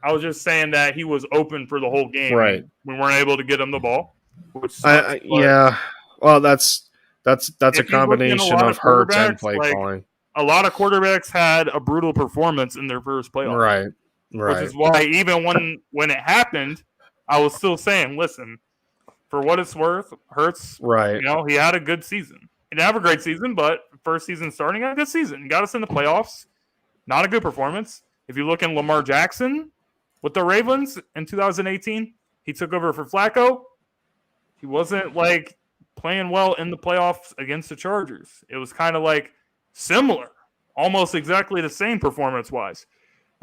I was just saying that he was open for the whole game. Right. We weren't able to get him the ball. Which sucks, but Yeah. Well, that's a If you look at a combination lot of of Hurts and quarterbacks, play like, calling. a lot of quarterbacks had a brutal performance in their first playoff. Right. Which Right. is why even when it happened, I was still saying, listen, for what it's worth, Hurts, Right. you know, he had a good season. He didn't have a great season, but first season starting, had a good season. He got us in the playoffs. Not a good performance. If you look in Lamar Jackson with the Ravens in 2018, he took over for Flacco. He wasn't like playing well in the playoffs against the Chargers. It was kind of like similar, almost exactly the same performance-wise.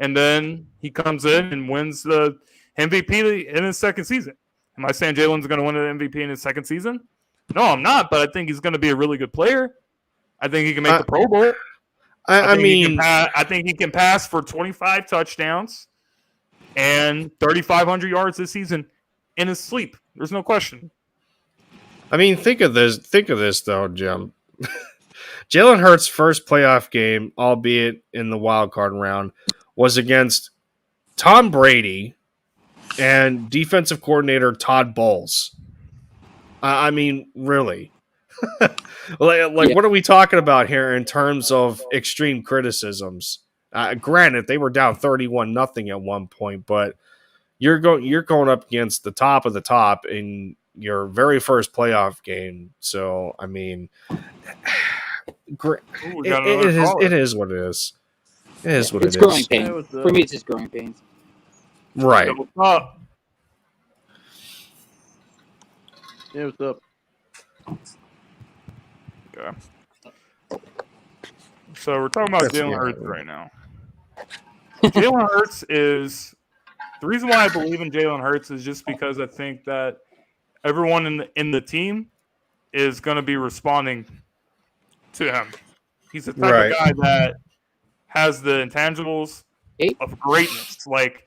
And then he comes in and wins the MVP in his second season. Am I saying Jalen's going to win an MVP in his second season? No, I'm not, but I think he's going to be a really good player. I think he can make the Pro Bowl. I mean, I think he can pass for 25 touchdowns and 3,500 yards this season in his sleep. There's no question. I mean, think of this though, Jim. Jalen Hurts' first playoff game, albeit in the wild card round, was against Tom Brady and defensive coordinator Todd Bowles. I mean, really. What are we talking about here in terms of extreme criticisms? Granted, they were down 31-0 at one point, but you're going up against the top of the top in your very first playoff game. So, I mean, it is what it is. It is what It's it growing is. pains. For me, it's just growing pains. Right. What's up? Yeah, what's up? Okay. So we're talking about That's Jalen yeah. Hurts right now. Jalen Hurts is the reason why I believe in Jalen Hurts is just because I think that everyone in the team is going to be responding to him. He's the type of guy that has the intangibles of greatness. Like,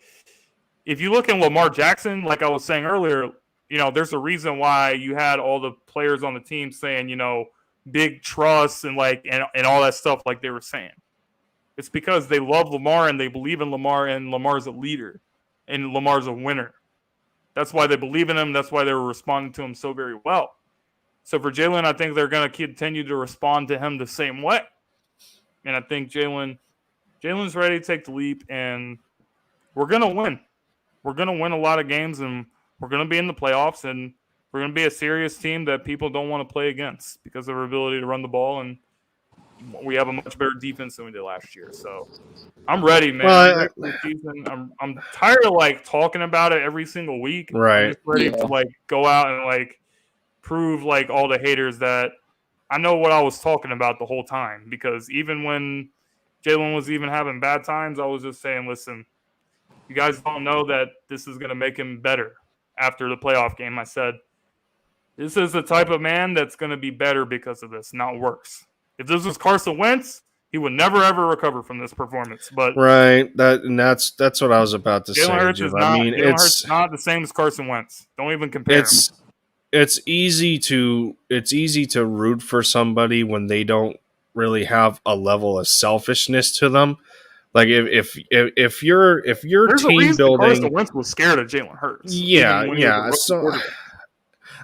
if you look at Lamar Jackson, like I was saying earlier, you know, there's a reason why you had all the players on the team saying, you know, big trust and all that stuff like they were saying. It's because they love Lamar and they believe in Lamar, and Lamar's a leader and Lamar's a winner. That's why they believe in him. That's why they were responding to him so very well. So for Jalen, I think they're going to continue to respond to him the same way. And I think Jalen's ready to take the leap, and we're going to win. We're going to win a lot of games, and we're going to be in the playoffs, and we're going to be a serious team that people don't want to play against because of our ability to run the ball, and we have a much better defense than we did last year. So I'm ready, man. Well, I'm tired of like talking about it every single week. Right. I'm just ready to like go out and like prove like all the haters that I know what I was talking about the whole time, because even when Jalen was even having bad times, I was just saying, listen, you guys don't know that this is going to make him better after the playoff game. I said, this is the type of man that's going to be better because of this, not worse. If this was Carson Wentz, he would never, ever recover from this performance. But right, that's what I was about to say. Jalen Hurts is not, Hurts not the same as Carson Wentz. Don't even compare him. It's easy to root for somebody when they don't really have a level of selfishness to them. Like if you're There's a team reason Carson building, Wentz was scared of Jalen Hurts. yeah, even when he was a yeah. rookie So quarterback.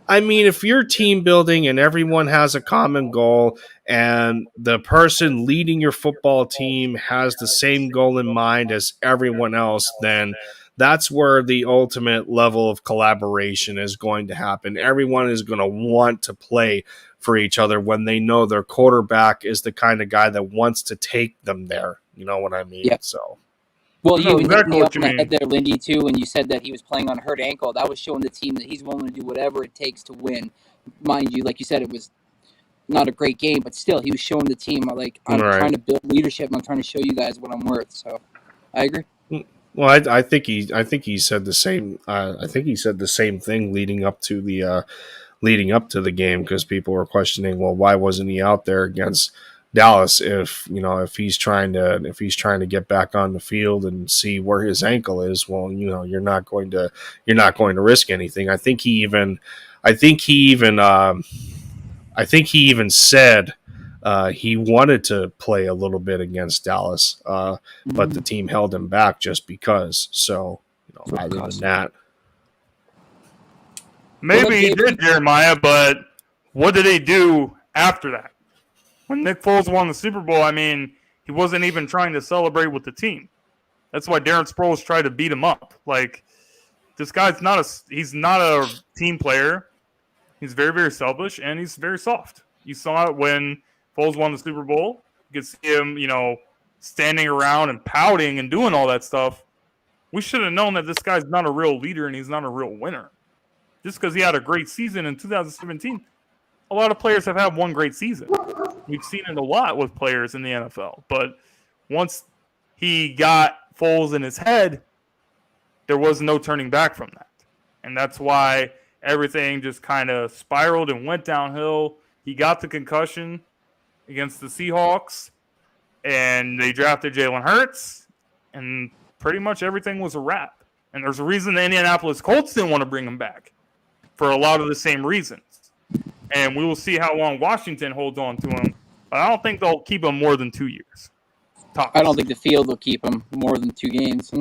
I mean, if you're team building and everyone has a common goal and the person leading your football team has the same goal in mind as everyone else, then that's where the ultimate level of collaboration is going to happen. Everyone is going to want to play for each other when they know their quarterback is the kind of guy that wants to take them there. You know what I mean? Yep. So. Well, I know you hit exactly the nail what on you the head there, Lindy, too, when you said that he was playing on a hurt ankle. That was showing the team that he's willing to do whatever it takes to win. Mind you, like you said, it was not a great game, but still, he was showing the team, like, I'm Right. trying to build leadership, and I'm trying to show you guys what I'm worth. So, I agree. Well, I think he said the same. I think he said the same thing leading up to the game, because people were questioning, well, why wasn't he out there against Dallas if he's trying to get back on the field and see where his ankle is. Well, you're not going to risk anything. I think he even said he wanted to play a little bit against Dallas, but the team held him back just because. So, other than that, Maybe he did, Jeremiah, but what did he do after that? When Nick Foles won the Super Bowl, I mean, he wasn't even trying to celebrate with the team. That's why Darren Sproles tried to beat him up. Like, this guy's he's not a team player. He's very, very selfish, and he's very soft. You saw it when Foles won the Super Bowl. You could see him, standing around and pouting and doing all that stuff. We should have known that this guy's not a real leader and he's not a real winner. Just because he had a great season in 2017, a lot of players have had one great season. We've seen it a lot with players in the NFL. But once he got Foles in his head, there was no turning back from that. And that's why everything just kind of spiraled and went downhill. He got the concussion against the Seahawks, and they drafted Jalen Hurts, and pretty much everything was a wrap. And there's a reason the Indianapolis Colts didn't want to bring him back for a lot of the same reasons. And we will see how long Washington holds on to him. But I don't think they'll keep him more than 2 years. Tops. I don't think the field will keep him more than 2 games.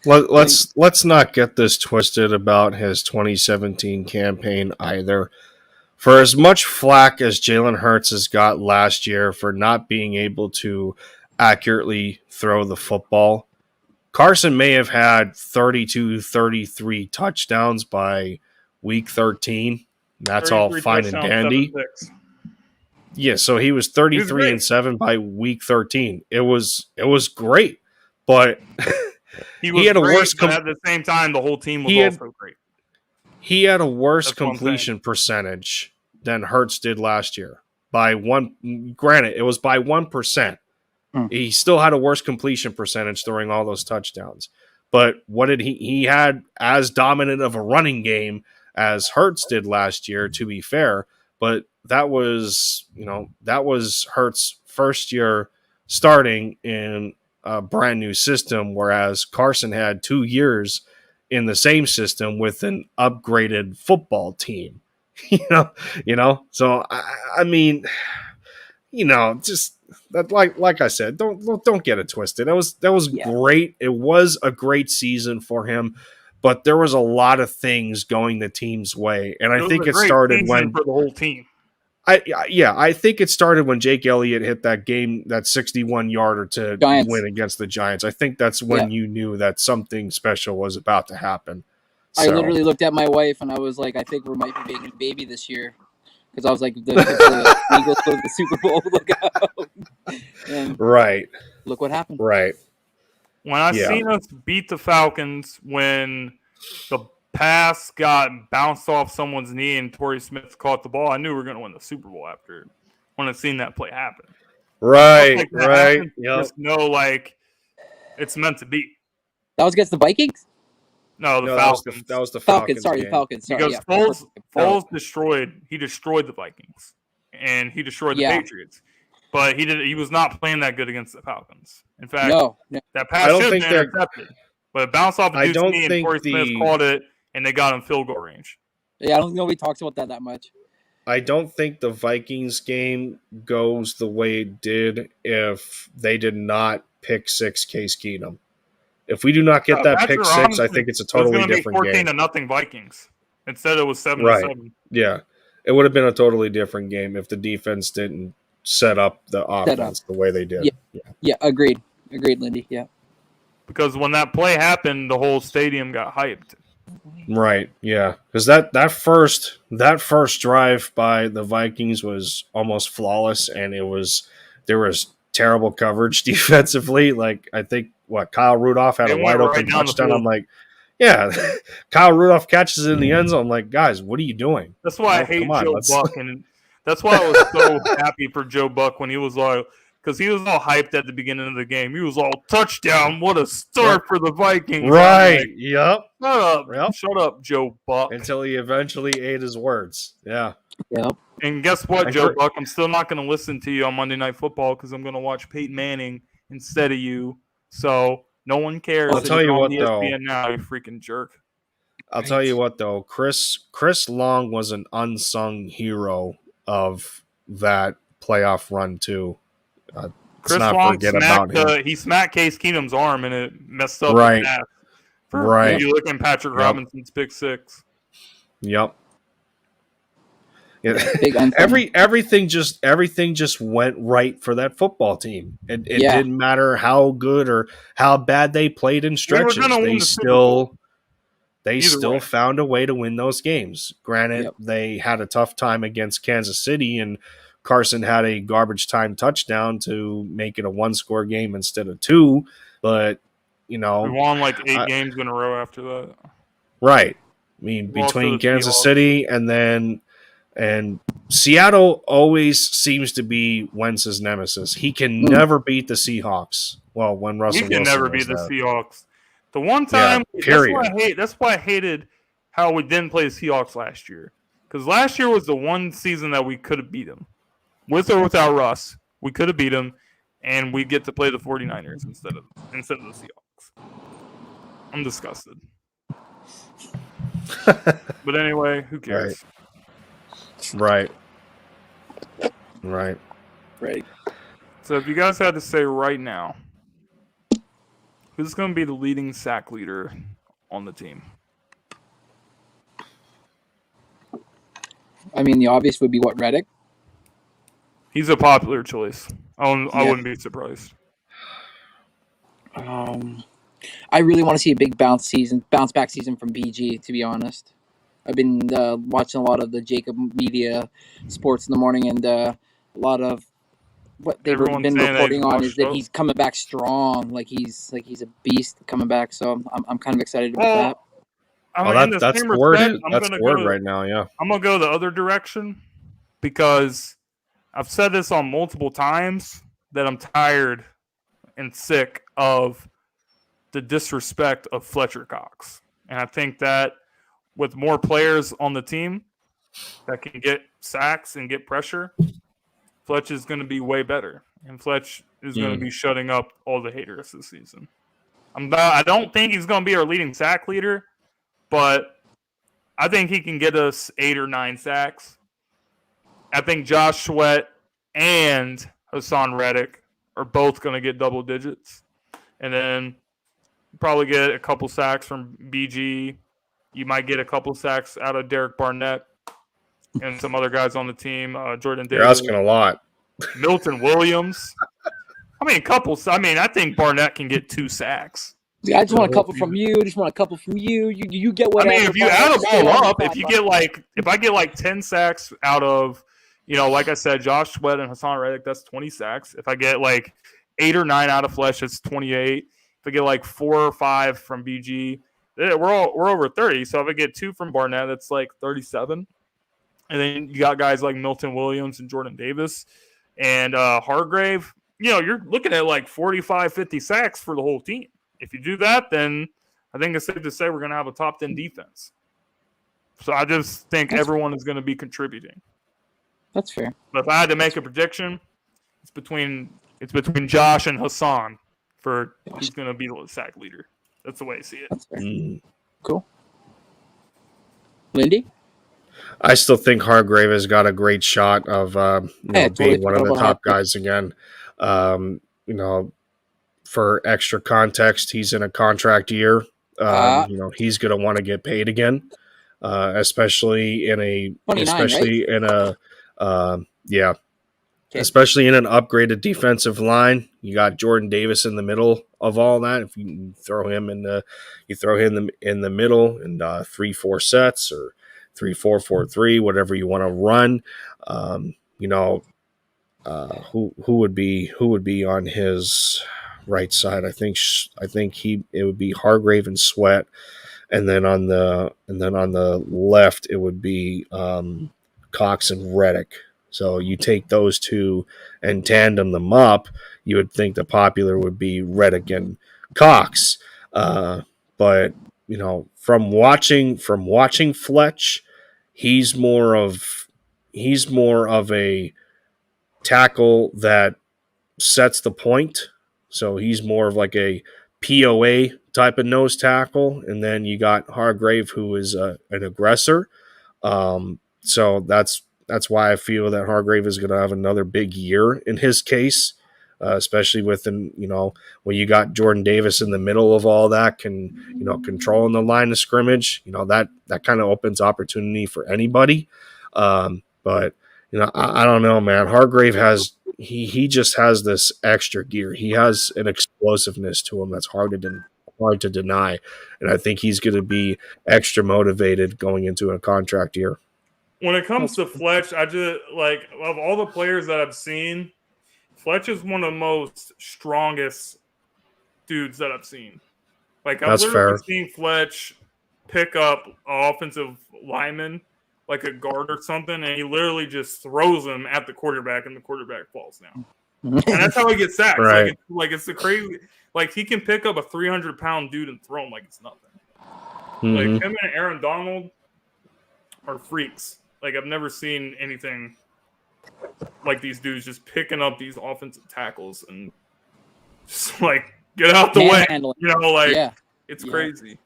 Let's not get this twisted about his 2017 campaign either. For as much flack as Jalen Hurts has got last year for not being able to accurately throw the football, Carson may have had 32, 33 touchdowns by week 13. That's all fine and dandy. Yeah, so he was 33-7 by week 13. It was great, but he had a worse. But at the same time, the whole team was also great. He had a worse completion percentage than Hurts did last year by one. Granted, it was by 1%. He still had a worse completion percentage during all those touchdowns. But what did he had as dominant of a running game as Hurts did last year, to be fair. But that was Hurts' first year starting in a brand new system, whereas Carson had 2 years in the same system with an upgraded football team. So I mean, just that, like I said, don't get it twisted. That was great. It was a great season for him. But there was a lot of things going the team's way, and I think it started when for the whole team. I think it started when Jake Elliott hit that 61-yarder to win against the Giants. I think that's when you knew that something special was about to happen. I literally looked at my wife and I was like, I think we might be making a baby this year, because I was like, the Eagles go to the Super Bowl. Look out! And right. Look what happened. Right. When I seen us beat the Falcons, when the pass got bounced off someone's knee and Torrey Smith caught the ball, I knew we were going to win the Super Bowl after when I seen that play happen. Right, right. Just know, it's meant to be. That was against the Vikings? No, the Falcons. That was the Falcons. Sorry, the Falcons. Sorry, because Foles destroyed the Vikings, and he destroyed the Patriots. But he was not playing that good against the Falcons. In fact, that pass should have been intercepted. But it bounced off a dude's knee, and Torrey Smith caught it, and they got him field goal range. Yeah, I don't think nobody talks about that much. I don't think the Vikings game goes the way it did if they did not pick six Case Keenum. If we do not get that pick Patrick six, I Robinson, think it's a it was totally going to be different 14 game. to nothing Vikings. Instead, it was 7 to Right. 7. Yeah. It would have been a totally different game if the defense didn't set up the offense the way they did. Yeah, agreed. Agreed, Lindy. Yeah. Because when that play happened, the whole stadium got hyped. Right. Yeah. Because that first drive by the Vikings was almost flawless, and there was terrible coverage defensively. Like, I think Kyle Rudolph had They a went wide right open down the touchdown. field. I'm like, yeah, Kyle Rudolph catches it in the end zone. I'm like, guys, what are you doing? That's why I hate come on, Joe let's- Buck, and that's why I was so happy for Joe Buck when he was like, because he was all hyped at the beginning of the game. He was all touchdown, what a start for the Vikings. Right. Like, Yep. Shut up, Joe Buck. Until he eventually ate his words. Yeah. Yep. And guess what, I Joe agree. Buck? I'm still not going to listen to you on Monday Night Football because I'm going to watch Peyton Manning instead of you. So no one cares. I'll that tell you're you on what, though. ESPN now, you freaking jerk. I'll tell you what, though. Chris Long was an unsung hero of that playoff run, too. Let's Chris not Long forget about him. he smacked Case Keenum's arm and it messed up Right. his ass. Right. If you look at Patrick Yep. Robinson's pick six. Yep. Yeah. Big unsung. Everything just went right for that football team. It Yeah. didn't matter how good or how bad they played in stretches. gonna win They the Super Bowl. still way. found a way to win those games. Granted, Yep. they had a tough time against Kansas City, and Carson had a garbage time touchdown to make it a one-score game instead of two. But, We won like 8 I- games in a row after that. right. I mean, Lost to between the Kansas Seahawks. City and Seattle always seems to be Wentz's nemesis. He can never beat the Seahawks. Well, when Russell We can Wilson never was beat the there. Seahawks. The one time, period. That's why I hated how we didn't play the Seahawks last year. Because last year was the one season that we could have beat them. With or without Russ, we could have beat them, and we get to play the 49ers instead of the Seahawks. I'm disgusted. But anyway, who cares? Right. Right. So if you guys had to say right now, who's going to be the leading sack leader on the team? I mean, the obvious would be Reddick? He's a popular choice. I wouldn't be surprised. I really want to see a big bounce back season from BG, to be honest. I've been watching a lot of the Jacob Media Sports in the morning, and a lot of what they've Everyone's been saying reporting they've on washed is that up. he's coming back strong, like he's a beast coming back. So I'm kind of excited about that. That's the word. That's the word right now. Yeah. I'm gonna go the other direction because I've said this on multiple times that I'm tired and sick of the disrespect of Fletcher Cox, and I think that with more players on the team that can get sacks and get pressure, Fletch is going to be way better, and Fletch is going to be shutting up all the haters this season. I don't think he's going to be our leading sack leader, but I think he can get us 8 or 9 sacks. I think Josh Sweat and Hassan Reddick are both going to get double digits, and then probably get a couple sacks from BG. You might get a couple sacks out of Derek Barnett and some other guys on the team. Jordan Davis. You're asking a lot. Milton Williams. I think Barnett can get 2 sacks. Yeah, I just want a couple from you. Just want a couple from you. You get whatever. If you add them all up, if I get like 10 sacks out of, like I said, Josh Sweat and Hassan Reddick, that's 20 sacks. If I get like 8 or 9 out of Fletch, it's 28. If I get like 4 or 5 from BG, we're over 30. So if I get 2 from Barnett, that's like 37. And then you got guys like Milton Williams and Jordan Davis and Hargrave. You're looking at like 45, 50 sacks for the whole team. If you do that, then I think it's safe to say we're going to have a top 10 defense. So I just think everyone is going to be contributing. That's fair. But if I had to make a prediction, it's between Josh and Hassan for who's going to be the sack leader. That's the way I see it. That's fair. Cool. Lindy? I still think Hargrave has got a great shot of Totally being one of forgot the about top Hargrave. guys again. You know, for extra context, he's in a contract year. He's going to want to get paid again, especially in 29, right? yeah, Okay. especially in an upgraded defensive line. You got Jordan Davis in the middle of all that. If you throw him in the middle in 3-4 sets or 3-4-4-3, whatever you want to run. Who would be on his right side? I think it would be Hargrave and Sweat, and then on the left it would be Cox and Reddick. So you take those two and tandem them up, you would think the popular would be Reddick and Cox. But from watching Fletch, he's more of a tackle that sets the point. So he's more of like a POA type of nose tackle. And then you got Hargrave, who is an aggressor. So that's why I feel that Hargrave is going to have another big year in his case, especially when you got Jordan Davis in the middle of all that, controlling the line of scrimmage. That kind of opens opportunity for anybody. But I don't know, man. Hargrave he just has this extra gear. He has an explosiveness to him that's hard to deny, and I think he's going to be extra motivated going into a contract year. When it comes to Fletch, I just of all the players that I've seen, Fletch is one of the most strongest dudes that I've seen. I've literally seen Fletch pick up an offensive lineman, like a guard or something, and he literally just throws him at the quarterback, and the quarterback falls down. And that's how he gets sacked. Right. It's the crazy. He can pick up a 300-pound dude and throw him like it's nothing. Mm-hmm. Him and Aaron Donald are freaks. I've never seen anything like these dudes just picking up these offensive tackles and just get out the way. It's crazy.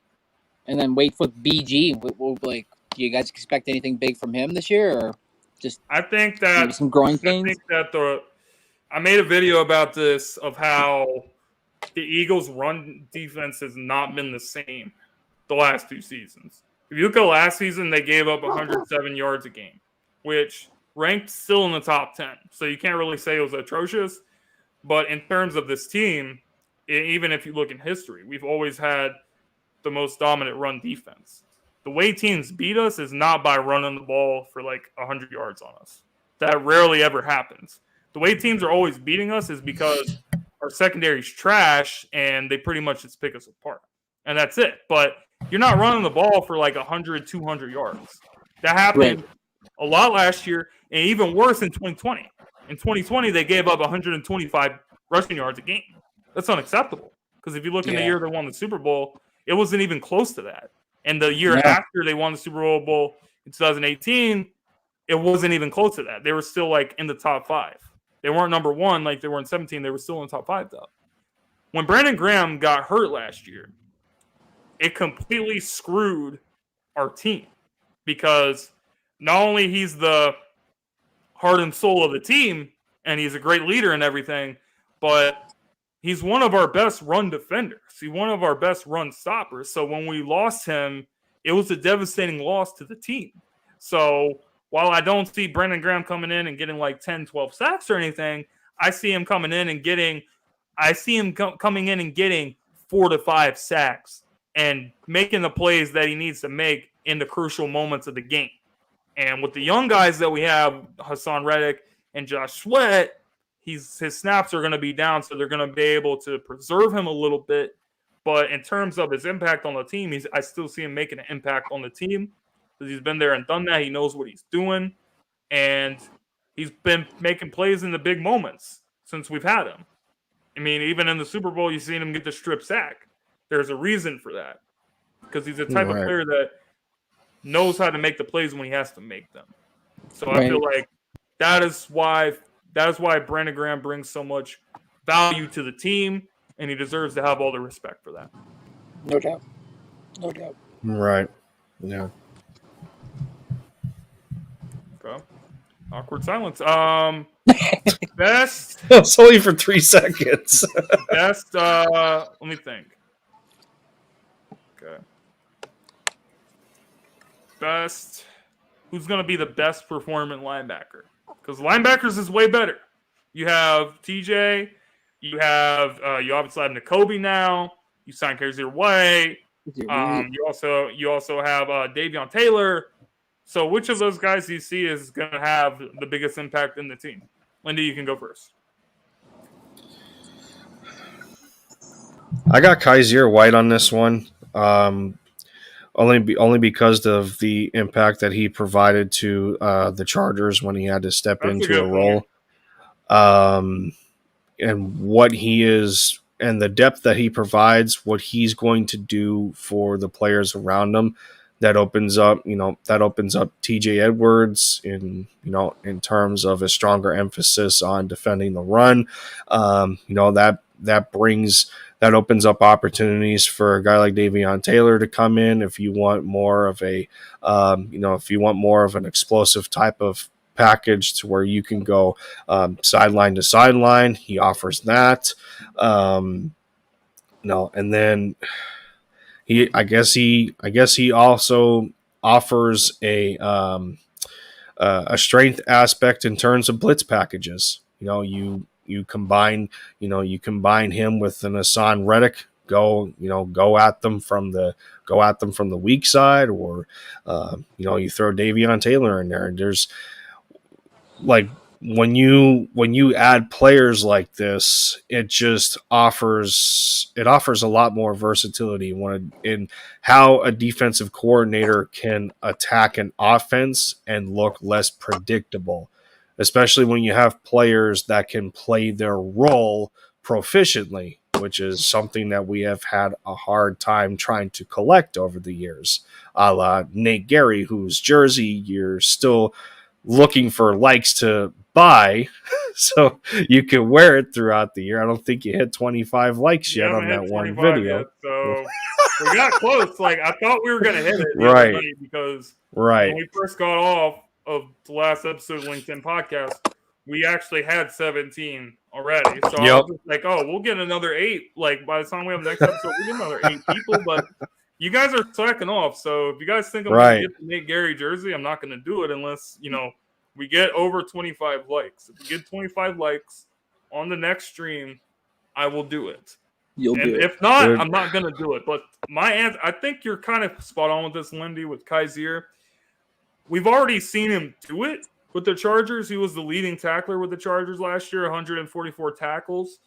And then wait for BG. Do you guys expect anything big from him this year, or just? I think that some growing pains. I think that I made a video about this of how the Eagles' run defense has not been the same the last 2 seasons. If you look at last season, they gave up 107 yards a game, which ranked still in the top 10. So you can't really say it was atrocious. But in terms of this team, even if you look in history, we've always had the most dominant run defense. The way teams beat us is not by running the ball for 100 yards on us. That rarely ever happens. The way teams are always beating us is because our secondary's trash and they pretty much just pick us apart. And that's it. But you're not running the ball for 100, 200 yards. That happened a lot last year, and even worse in 2020. In 2020, they gave up 125 rushing yards a game. That's unacceptable. Because if you look in the year they won the Super Bowl, it wasn't even close to that. And the year after they won the Super Bowl in 2018, it wasn't even close to that. They were still in the top 5. They weren't number 1 like they were in 17. They were still in the top 5, though. When Brandon Graham got hurt last year, it completely screwed our team because not only he's the heart and soul of the team and he's a great leader and everything, but he's one of our best run defenders. He's one of our best run stoppers. So when we lost him, it was a devastating loss to the team. So while I don't see Brandon Graham coming in and getting 10, 12 sacks or anything, I see him coming in and getting 4 to 5 sacks and making the plays that he needs to make in the crucial moments of the game. And with the young guys that we have, Hassan Reddick and Josh Sweat, his snaps are going to be down, so they're going to be able to preserve him a little bit. But in terms of his impact on the team, I still see him making an impact on the team because he's been there and done that. He knows what he's doing, and he's been making plays in the big moments since we've had him. I mean, even in the Super Bowl, you've seen him get the strip sack. There's a reason for that because he's the type of player that knows how to make the plays when he has to make them. So I feel like that is why Brandon Graham brings so much value to the team, and he deserves to have all the respect for that. No doubt. Right. Yeah. Okay. Awkward silence. Best. It's only for 3 seconds. Best. Let me think. Okay. Best. Who's going to be the best performant linebacker? Because linebackers is way better. You have TJ. You obviously have Nakobe now. You signed Kaiser White. You also have Davion Taylor. So which of those guys do you see is going to have the biggest impact in the team? Lindy, you can go first. I got Kaiser White on this one. Only because of the impact that he provided to the Chargers when he had to step into a role. And what he is and the depth that he provides, what he's going to do for the players around him, that opens up TJ Edwards in terms of a stronger emphasis on defending the run. That opens up opportunities for a guy like Davion Taylor to come in if you want more of an explosive type of package to where you can go sideline to sideline. He offers that. And then I guess he also offers a strength aspect in terms of blitz packages. You combine him with an Hassan Reddick, go at them from the weak side, or you throw Davion Taylor in there. And there's like when you add players like this, it just offers a lot more versatility in how a defensive coordinator can attack an offense and look less predictable, especially when you have players that can play their role proficiently, which is something that we have had a hard time trying to collect over the years, a la Nate Gary, whose jersey you're still looking for likes to buy so you can wear it throughout the year. I don't think you hit 25 likes yet on that one video. Yet, so we got close. Like, I thought we were going to hit it the other night because when we first got off of the last episode of LinkedIn podcast, we actually had 17 already. So I was just like, we'll get another 8. Like, by the time we have the next episode, we'll get another 8 people. But you guys are slacking off. So if you guys think I'm going to get the Nate Gary jersey, I'm not going to do it unless, we get over 25 likes. If we get 25 likes on the next stream, I will do it. You'll do it. If not, I'm not going to do it. But my answer, I think you're kind of spot on with this, Lindy, with Kaiser. We've already seen him do it with the Chargers. He was the leading tackler with the Chargers last year, 144 tackles.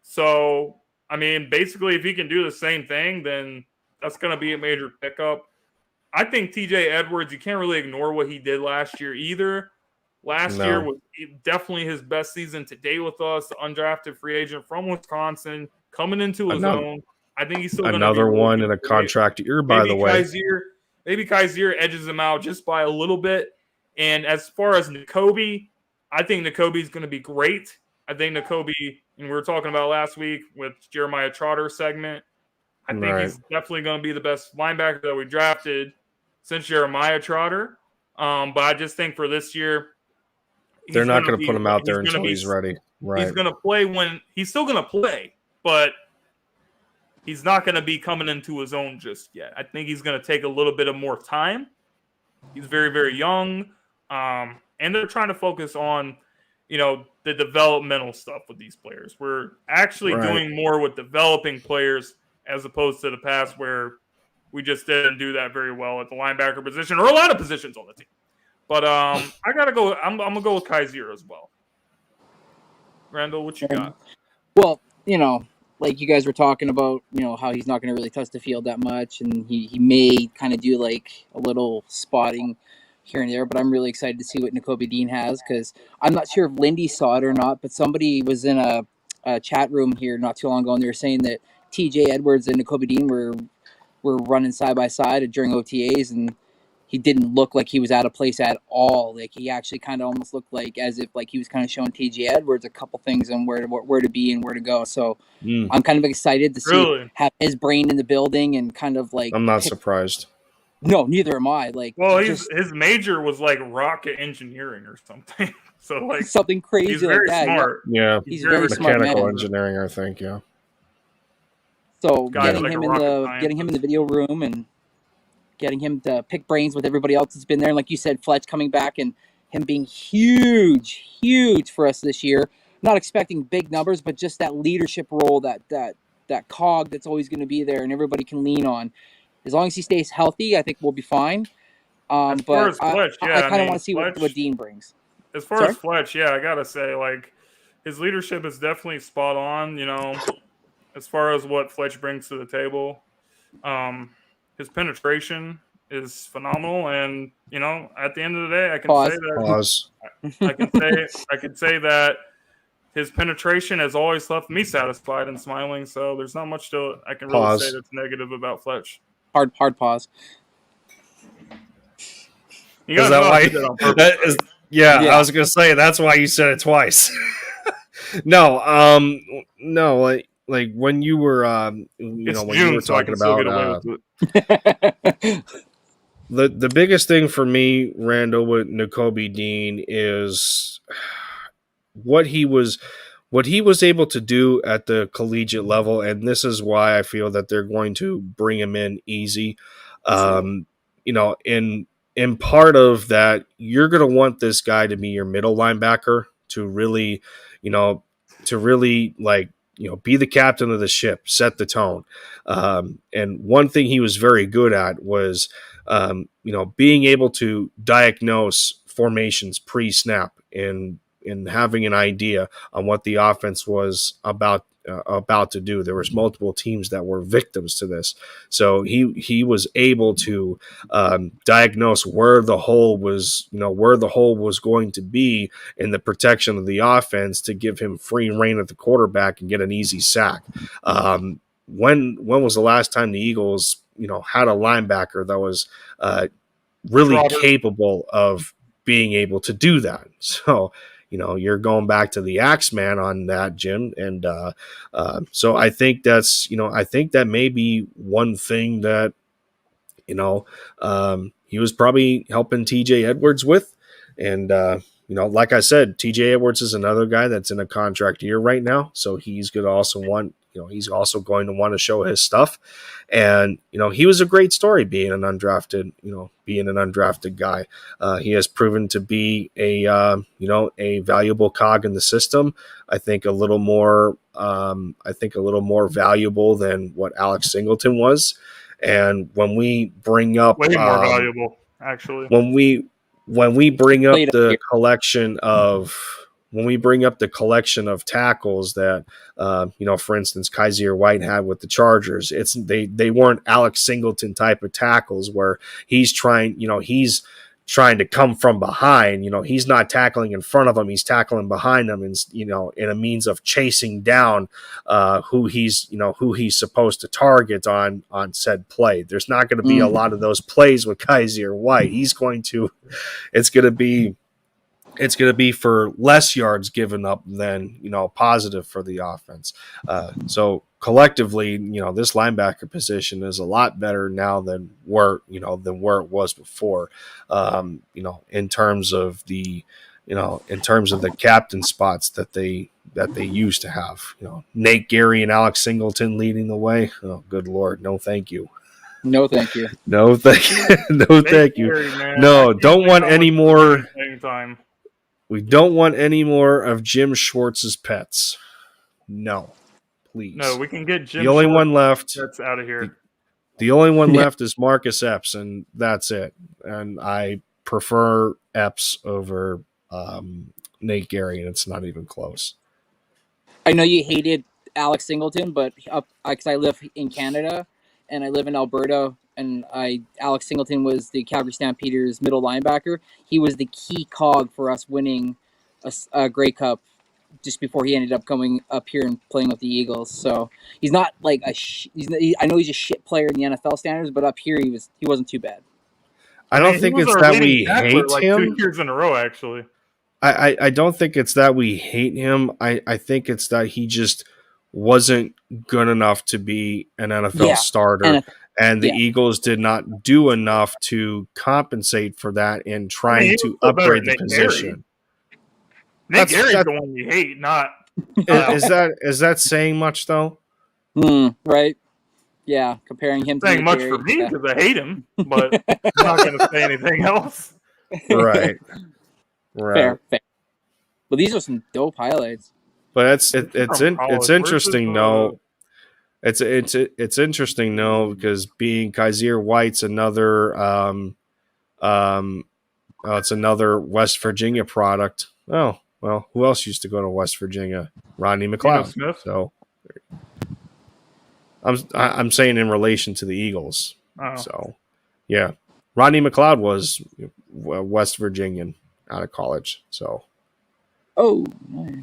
So, I mean, basically, if he can do the same thing, then that's going to be a major pickup. I think TJ Edwards, you can't really ignore what he did last year either. Last year was definitely his best season to date with us. The undrafted free agent from Wisconsin coming into his own. I think he's still going to be another one in a contract year, by the way. Maybe Kaiser edges him out just by a little bit. And as far as Nakobe, I think Nakobe's going to be great. I think Nakobe, and we were talking about last week with Jeremiah Trotter segment, I think he's definitely going to be the best linebacker that we drafted since Jeremiah Trotter. But I just think for this year, they're not going to put him out there until he's ready. Right. He's going to play when he's still going to play, but he's not going to be coming into his own just yet. I think he's going to take a little bit of more time. He's very, very young. And they're trying to focus on, the developmental stuff with these players. We're actually doing more with developing players as opposed to the past where we just didn't do that very well at the linebacker position or a lot of positions on the team. But I gotta go. I'm gonna go with Kaiser as well. Randall, what you got? Well, like you guys were talking about, how he's not going to really touch the field that much, and he may kind of do like a little spotting here and there. But I'm really excited to see what Nakobe Dean has, because I'm not sure if Lindy saw it or not, but somebody was in a chat room here not too long ago, and they were saying that TJ Edwards and Nakobe Dean were running side by side during OTAs, and he didn't look like he was out of place at all. Like, he actually kind of almost looked like as if like he was kind of showing TJ Edwards a couple things on where to be and where to go. So I'm kind of excited to see have his brain in the building and kind of like I'm not surprised. No, neither am I. Like, Well, just his major was like rocket engineering or something. So like something crazy he's like very that. smart. Yeah, He's very smart mechanical man. engineering, I think. Yeah. So Guy's getting like him a in rocket the scientist. video room and getting him to pick brains with everybody else that's been there, and like you said, Fletch coming back and him being huge for us this year. Not expecting big numbers, but just that leadership role, that cog that's always going to be there, and everybody can lean on. As long as he stays healthy, I think we'll be fine. As far But as Fletch, I yeah, I kind of mean want to see what Fletch. Dean brings. As far Sorry? as Fletch, yeah, I gotta say, like his leadership is definitely spot on. You know, as far as what Fletch brings to the table, his penetration is phenomenal, and you know, at the end of the day, I can say Pause. that Pause. I can say that his penetration has always left me satisfied and smiling. So there's not much I can really say Pause. that's negative about Fletch. Hard pause. You Is guys know that I why? did that on purpose. That is, yeah, Yeah. I was gonna say that's why you said it twice. No, no, like when you were, It's when June, you were so I talking can still get about away with it. the biggest thing for me, Randall, with Nakobe Dean is what he was able to do at the collegiate level, and this is why I feel that they're going to bring him in easy. You know, in part of that, you're going to want this guy to be your middle linebacker to really, be the captain of the ship, set the tone. And one thing he was very good at was, being able to diagnose formations pre-snap and having an idea on what the offense was about to do. There was multiple teams that were victims to this, so he was able to diagnose where the hole was going to be in the protection of the offense to give him free reign at the quarterback and get an easy sack. When was the last time the Eagles had a linebacker that was really Trotter. capable of being able to do that? So you're going back to the Axeman on that, Jim, and so I think that may be one thing that he was probably helping TJ Edwards with. And like I said, TJ Edwards is another guy that's in a contract year right now, so he's going to also want to show his stuff. And he was a great story being an undrafted guy. He has proven to be a valuable cog in the system. I think a little more valuable than what Alex Singleton was. And when we bring up Way more valuable, actually. when we bring up Played up the here. collection of tackles that for instance Kaiser White had with the Chargers, they weren't Alex Singleton type of tackles where he's trying to come from behind. He's not tackling in front of him, he's tackling behind him, and in a means of chasing down who he's supposed to target on said play. There's not going to be a lot of those plays with Kaiser White. It's going to be for less yards given up than positive for the offense. So collectively, this linebacker position is a lot better now than where it was before. In terms of the captain spots that they used to have. Nate Gary and Alex Singleton leading the way. Oh, good Lord, no, thank you. No, thank you. No, thank you. No, thank you. Gary, man. No, don't want any more. Time. We don't want any more of Jim Schwartz's pets. No, please. No, we can get Jim. The only one left. That's out of here. The only one left is Marcus Epps, and that's it. And I prefer Epps over Nate Gary, and it's not even close. I know you hated Alex Singleton, but because I live in Canada and I live in Alberta, and Alex Singleton was the Calgary Stampeders middle linebacker. He was the key cog for us winning a Grey Cup just before he ended up coming up here and playing with the Eagles. So he's not like I know he's a shit player in the NFL standards, but up here he wasn't too bad. I don't think it's that we hate like him. 2 years in a row, actually. I don't think it's that we hate him. I think it's that he just wasn't good enough to be an NFL starter. And the Yeah. Eagles did not do enough to compensate for that in trying he to was still better upgrade than the Nick Gary. position. Nick Gary's the one you hate, not Is that saying much though? Right. Yeah, comparing him to saying Nick much Gary, for me yeah. because I hate him, but I'm not going to say anything else. Right. Fair. But these are some dope highlights. But From it's college. interesting Where's though. It's interesting though because being Kaiser White's another it's another West Virginia product. Oh well, who else used to go to West Virginia? Rodney McLeod. Smith? So I'm saying in relation to the Eagles. Oh. So yeah, Rodney McLeod was West Virginian out of college. So Damn,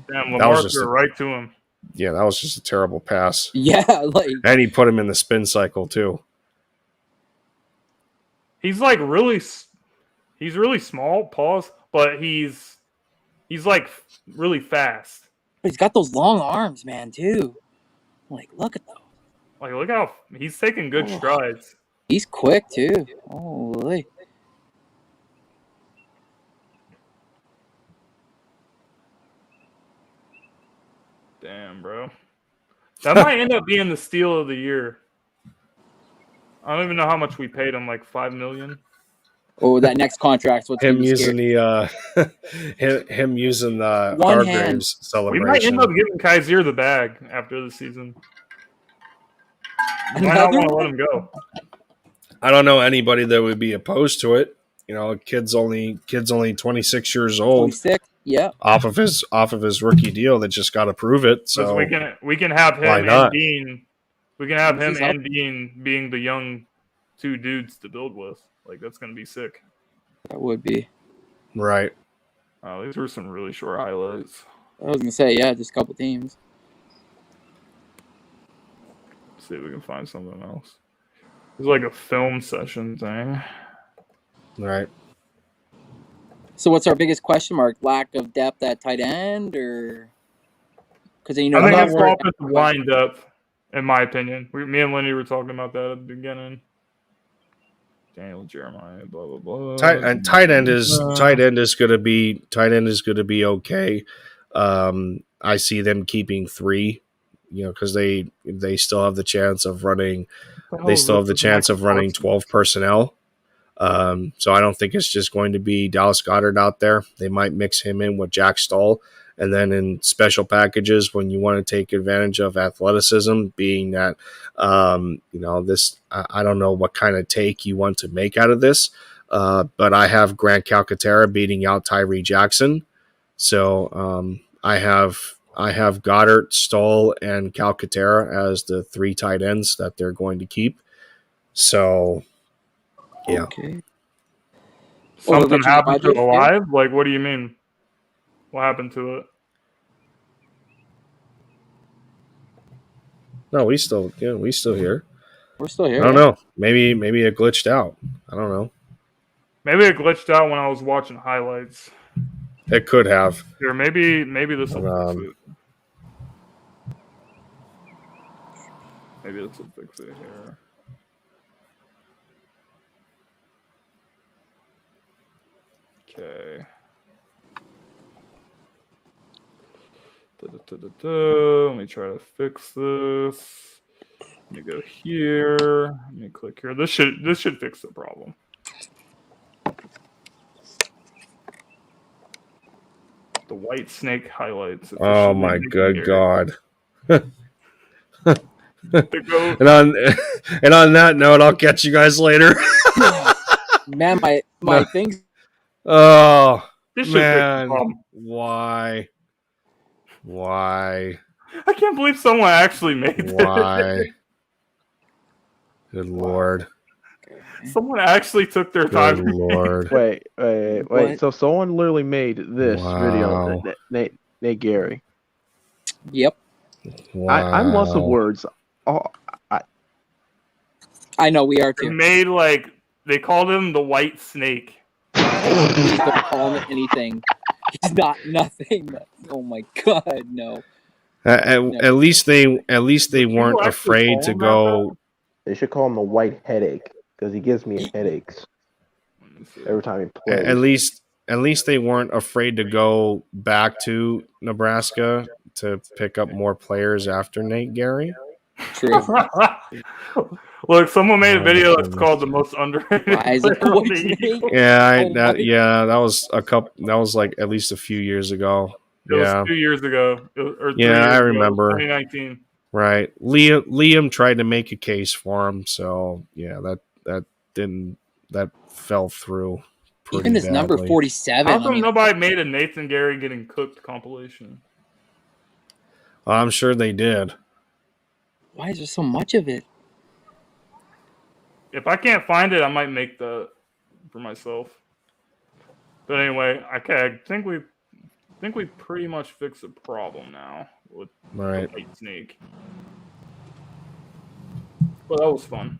That Lamar was just threw it right to him. yeah, that was just a terrible pass. Yeah, like And he put him in the spin cycle too. He's like he's really small, but he's like really fast. he's got those long arms, man, too. Like, look at those. Like, look how he's taking good strides. He's quick too. Holy. Damn, bro. That might end up being the steal of the year. I don't even know how much we paid him, like $5 million. Oh, that next contract's what's Him gonna be using scary. him using the One hand. Hargraves We celebration. might end up giving Kaiser the bag after the season. Might not Another want to one? let him go. I don't know anybody that would be opposed to it. You know, kid's only 26 years old 26? Yeah. off of his rookie deal that just got to prove it. So we can have why him not? and Dean. We can have him He's and Dean being the young two dudes to build with. Like, that's gonna be sick. That would be. right. These were some really short highlights. I was gonna say, yeah, just a couple teams. Let's see if we can find something else. It's like a film session thing. Right. So what's our biggest question mark? Lack of depth at tight end, or because you know I think I'm it's not the worried- offensive line depth, in my opinion. Me and Lenny were talking about that at the beginning. Daniel Jeremiah, blah blah blah. Tight end is going to be okay. I see them keeping 3, you know, because they still have the chance of running. They still have the chance of running 12 personnel. So I don't think it's just going to be Dallas Goedert out there. They might mix him in with Jack Stoll. And then in special packages, when you want to take advantage of athleticism, being that, you know, this, I don't know what kind of take you want to make out of this, but I have Grant Calcaterra beating out Tyree Jackson. So I have Goddard, Stoll, and Calcaterra as the 3 tight ends that they're going to keep. So, yeah. Okay. Something Oh, happened to budget, it live? Like, what do you mean? What happened to it? No, we still here. We're still here. I don't know. Maybe it glitched out. I don't know. Maybe it glitched out when I was watching highlights. It could have. Here, maybe this will fix it. Maybe this will fix it here. Okay. Let me try to fix this. Let me go here. Let me click here. This should fix the problem. The white snake highlights. Oh my good God. To go. And on that note, I'll catch you guys later. Man, my No. things. Oh This should fix the man, problem. why? I can't believe someone actually made this. Why? Good Lord. Someone actually took their time. Good Lord. Wait. What? So someone literally made this Wow. video, Nate Gary. Yep. Wow. I'm lost of words. Oh, I know we are They too. made they called him the white snake. Please don't call him anything. He's not nothing. Oh my God, no. At least they weren't actually afraid call to him go. They should call him the White Headache because he gives me headaches Let me see. every time he plays. At least they weren't afraid to go back to Nebraska to pick up more players after Nate Gary. True. Look, someone made a Oh, video my that's goodness. called the most underrated Rise of player on White the Snake. Eagles. That was a couple. That was like at least a few years ago. It was Yeah, 2 years ago, or 3 Yeah, years I ago, remember. 2019. right. Liam tried to make a case for him, so yeah, that fell through pretty Even his number badly. 47. How I come mean, nobody made a Nathan Gary getting cooked compilation? I'm sure they did. why is there so much of it? If I can't find it, I might make that for myself. But anyway, I think we pretty much fixed the problem now with All right. the White Snake. But that was fun.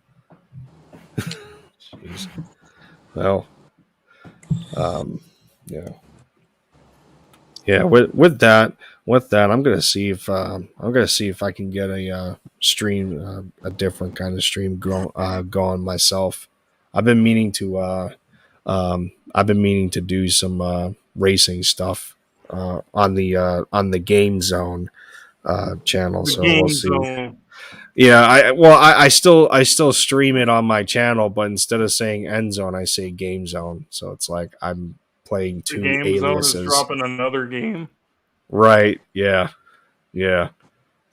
Jeez. Well, yeah. Yeah, with that, I'm gonna see if I can get a stream, a different kind of stream going myself. I've been meaning to do some racing stuff on the Game Zone channel. The So game we'll see. zone. Yeah, I still stream it on my channel, but instead of saying End Zone, I say Game Zone. So it's like I'm playing The two game zone is aliases. dropping another game. Right. Yeah.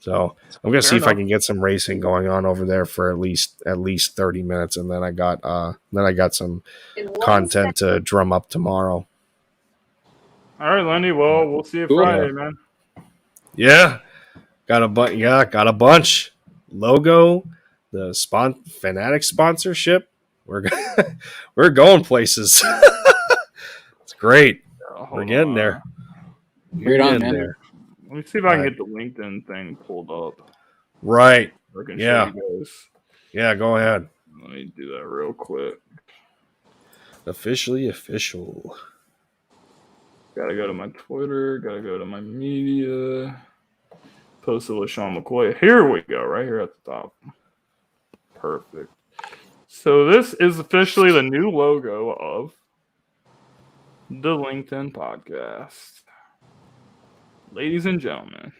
So I'm gonna Fair see if I enough. can get some racing going on over there for at least 30 minutes, and then I got some content to drum up tomorrow. All right, Lenny. Well, we'll see you Cool. Friday, man. Yeah. Got a bunch. Logo, the Fanatic sponsorship. We're going places. It's great. We're Hold getting on. there. Right on, Getting man. there. Let me see if I can Right. get the LinkedIn thing pulled up. Right. I can Yeah. show you guys. Yeah, go ahead. Let me do that real quick. Officially official. Gotta go to my Twitter. Gotta go to my media. Posted with Sean McCoy. Here we go, right here at the top. Perfect. So this is officially the new logo of the LinkedIn podcast. Ladies and gentlemen,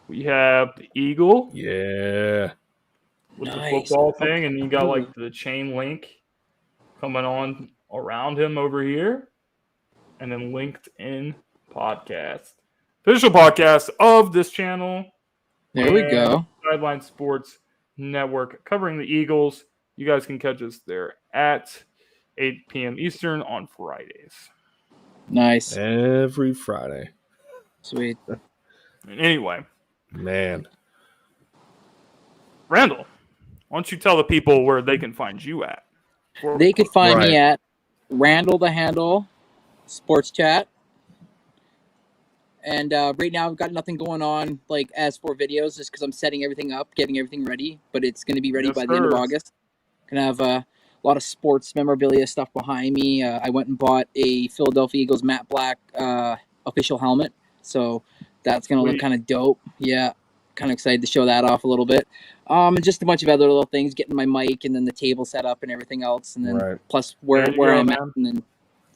we have the Eagle Yeah. with the Nice. football thing, and you got like the chain link coming on around him over here, and then LinkedIn podcast, official podcast of this channel. There we go. Sideline Sports Network covering the Eagles. You guys can catch us there at 8 p.m. Eastern on Fridays. Nice. Every Friday. Sweet. Anyway, Man. Randall, why don't you tell the people where they can find you at? They could find Right. me at Randall the Handle Sports Chat. And right now I've got nothing going on like as for videos just because I'm setting everything up, getting everything ready. But it's going to be ready Yes, by the end of sir. August. Gonna have a lot of sports memorabilia stuff behind me. I went and bought a Philadelphia Eagles matte black official helmet. So that's going to look Sweet. kind of dope. Yeah. Kind of excited to show that off a little bit. And just a bunch of other little things, getting my mic and then the table set up and everything else. And then Right. plus where There you I'm go, at. man. And then,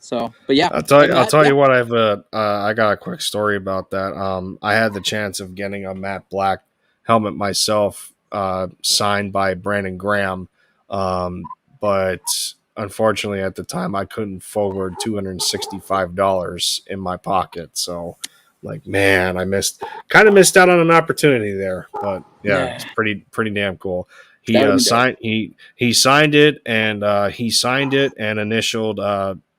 so, but yeah. I'll tell Yeah. you what I got a quick story about that. I had the chance of getting a matte black helmet myself, signed by Brandon Graham. But unfortunately at the time I couldn't forward $265 in my pocket. So like, man, I missed out on an opportunity there, but yeah. It's pretty damn cool. He That would've been signed he signed it and initialed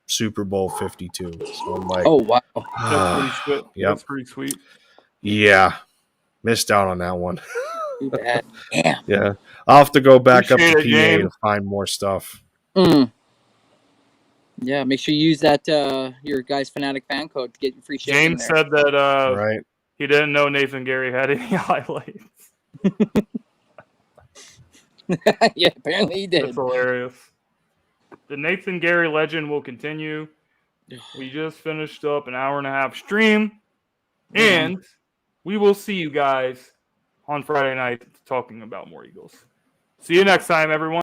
Super Bowl 52. So I'm like, Oh, wow. That's pretty sweet. Yep. That's pretty sweet. yeah, missed out on that one. Too bad. Damn. Yeah, I'll have to go back up to Appreciate PA it, to find more stuff. Yeah, make sure you use that your guys Fanatic fan code to get free shipping. James said that Right. he didn't know Nathan Gary had any highlights. Yeah, apparently he did. That's hilarious. The Nathan Gary legend will continue. We just finished up an hour and a half stream, and we will see you guys on Friday night talking about more Eagles. See you next time, everyone.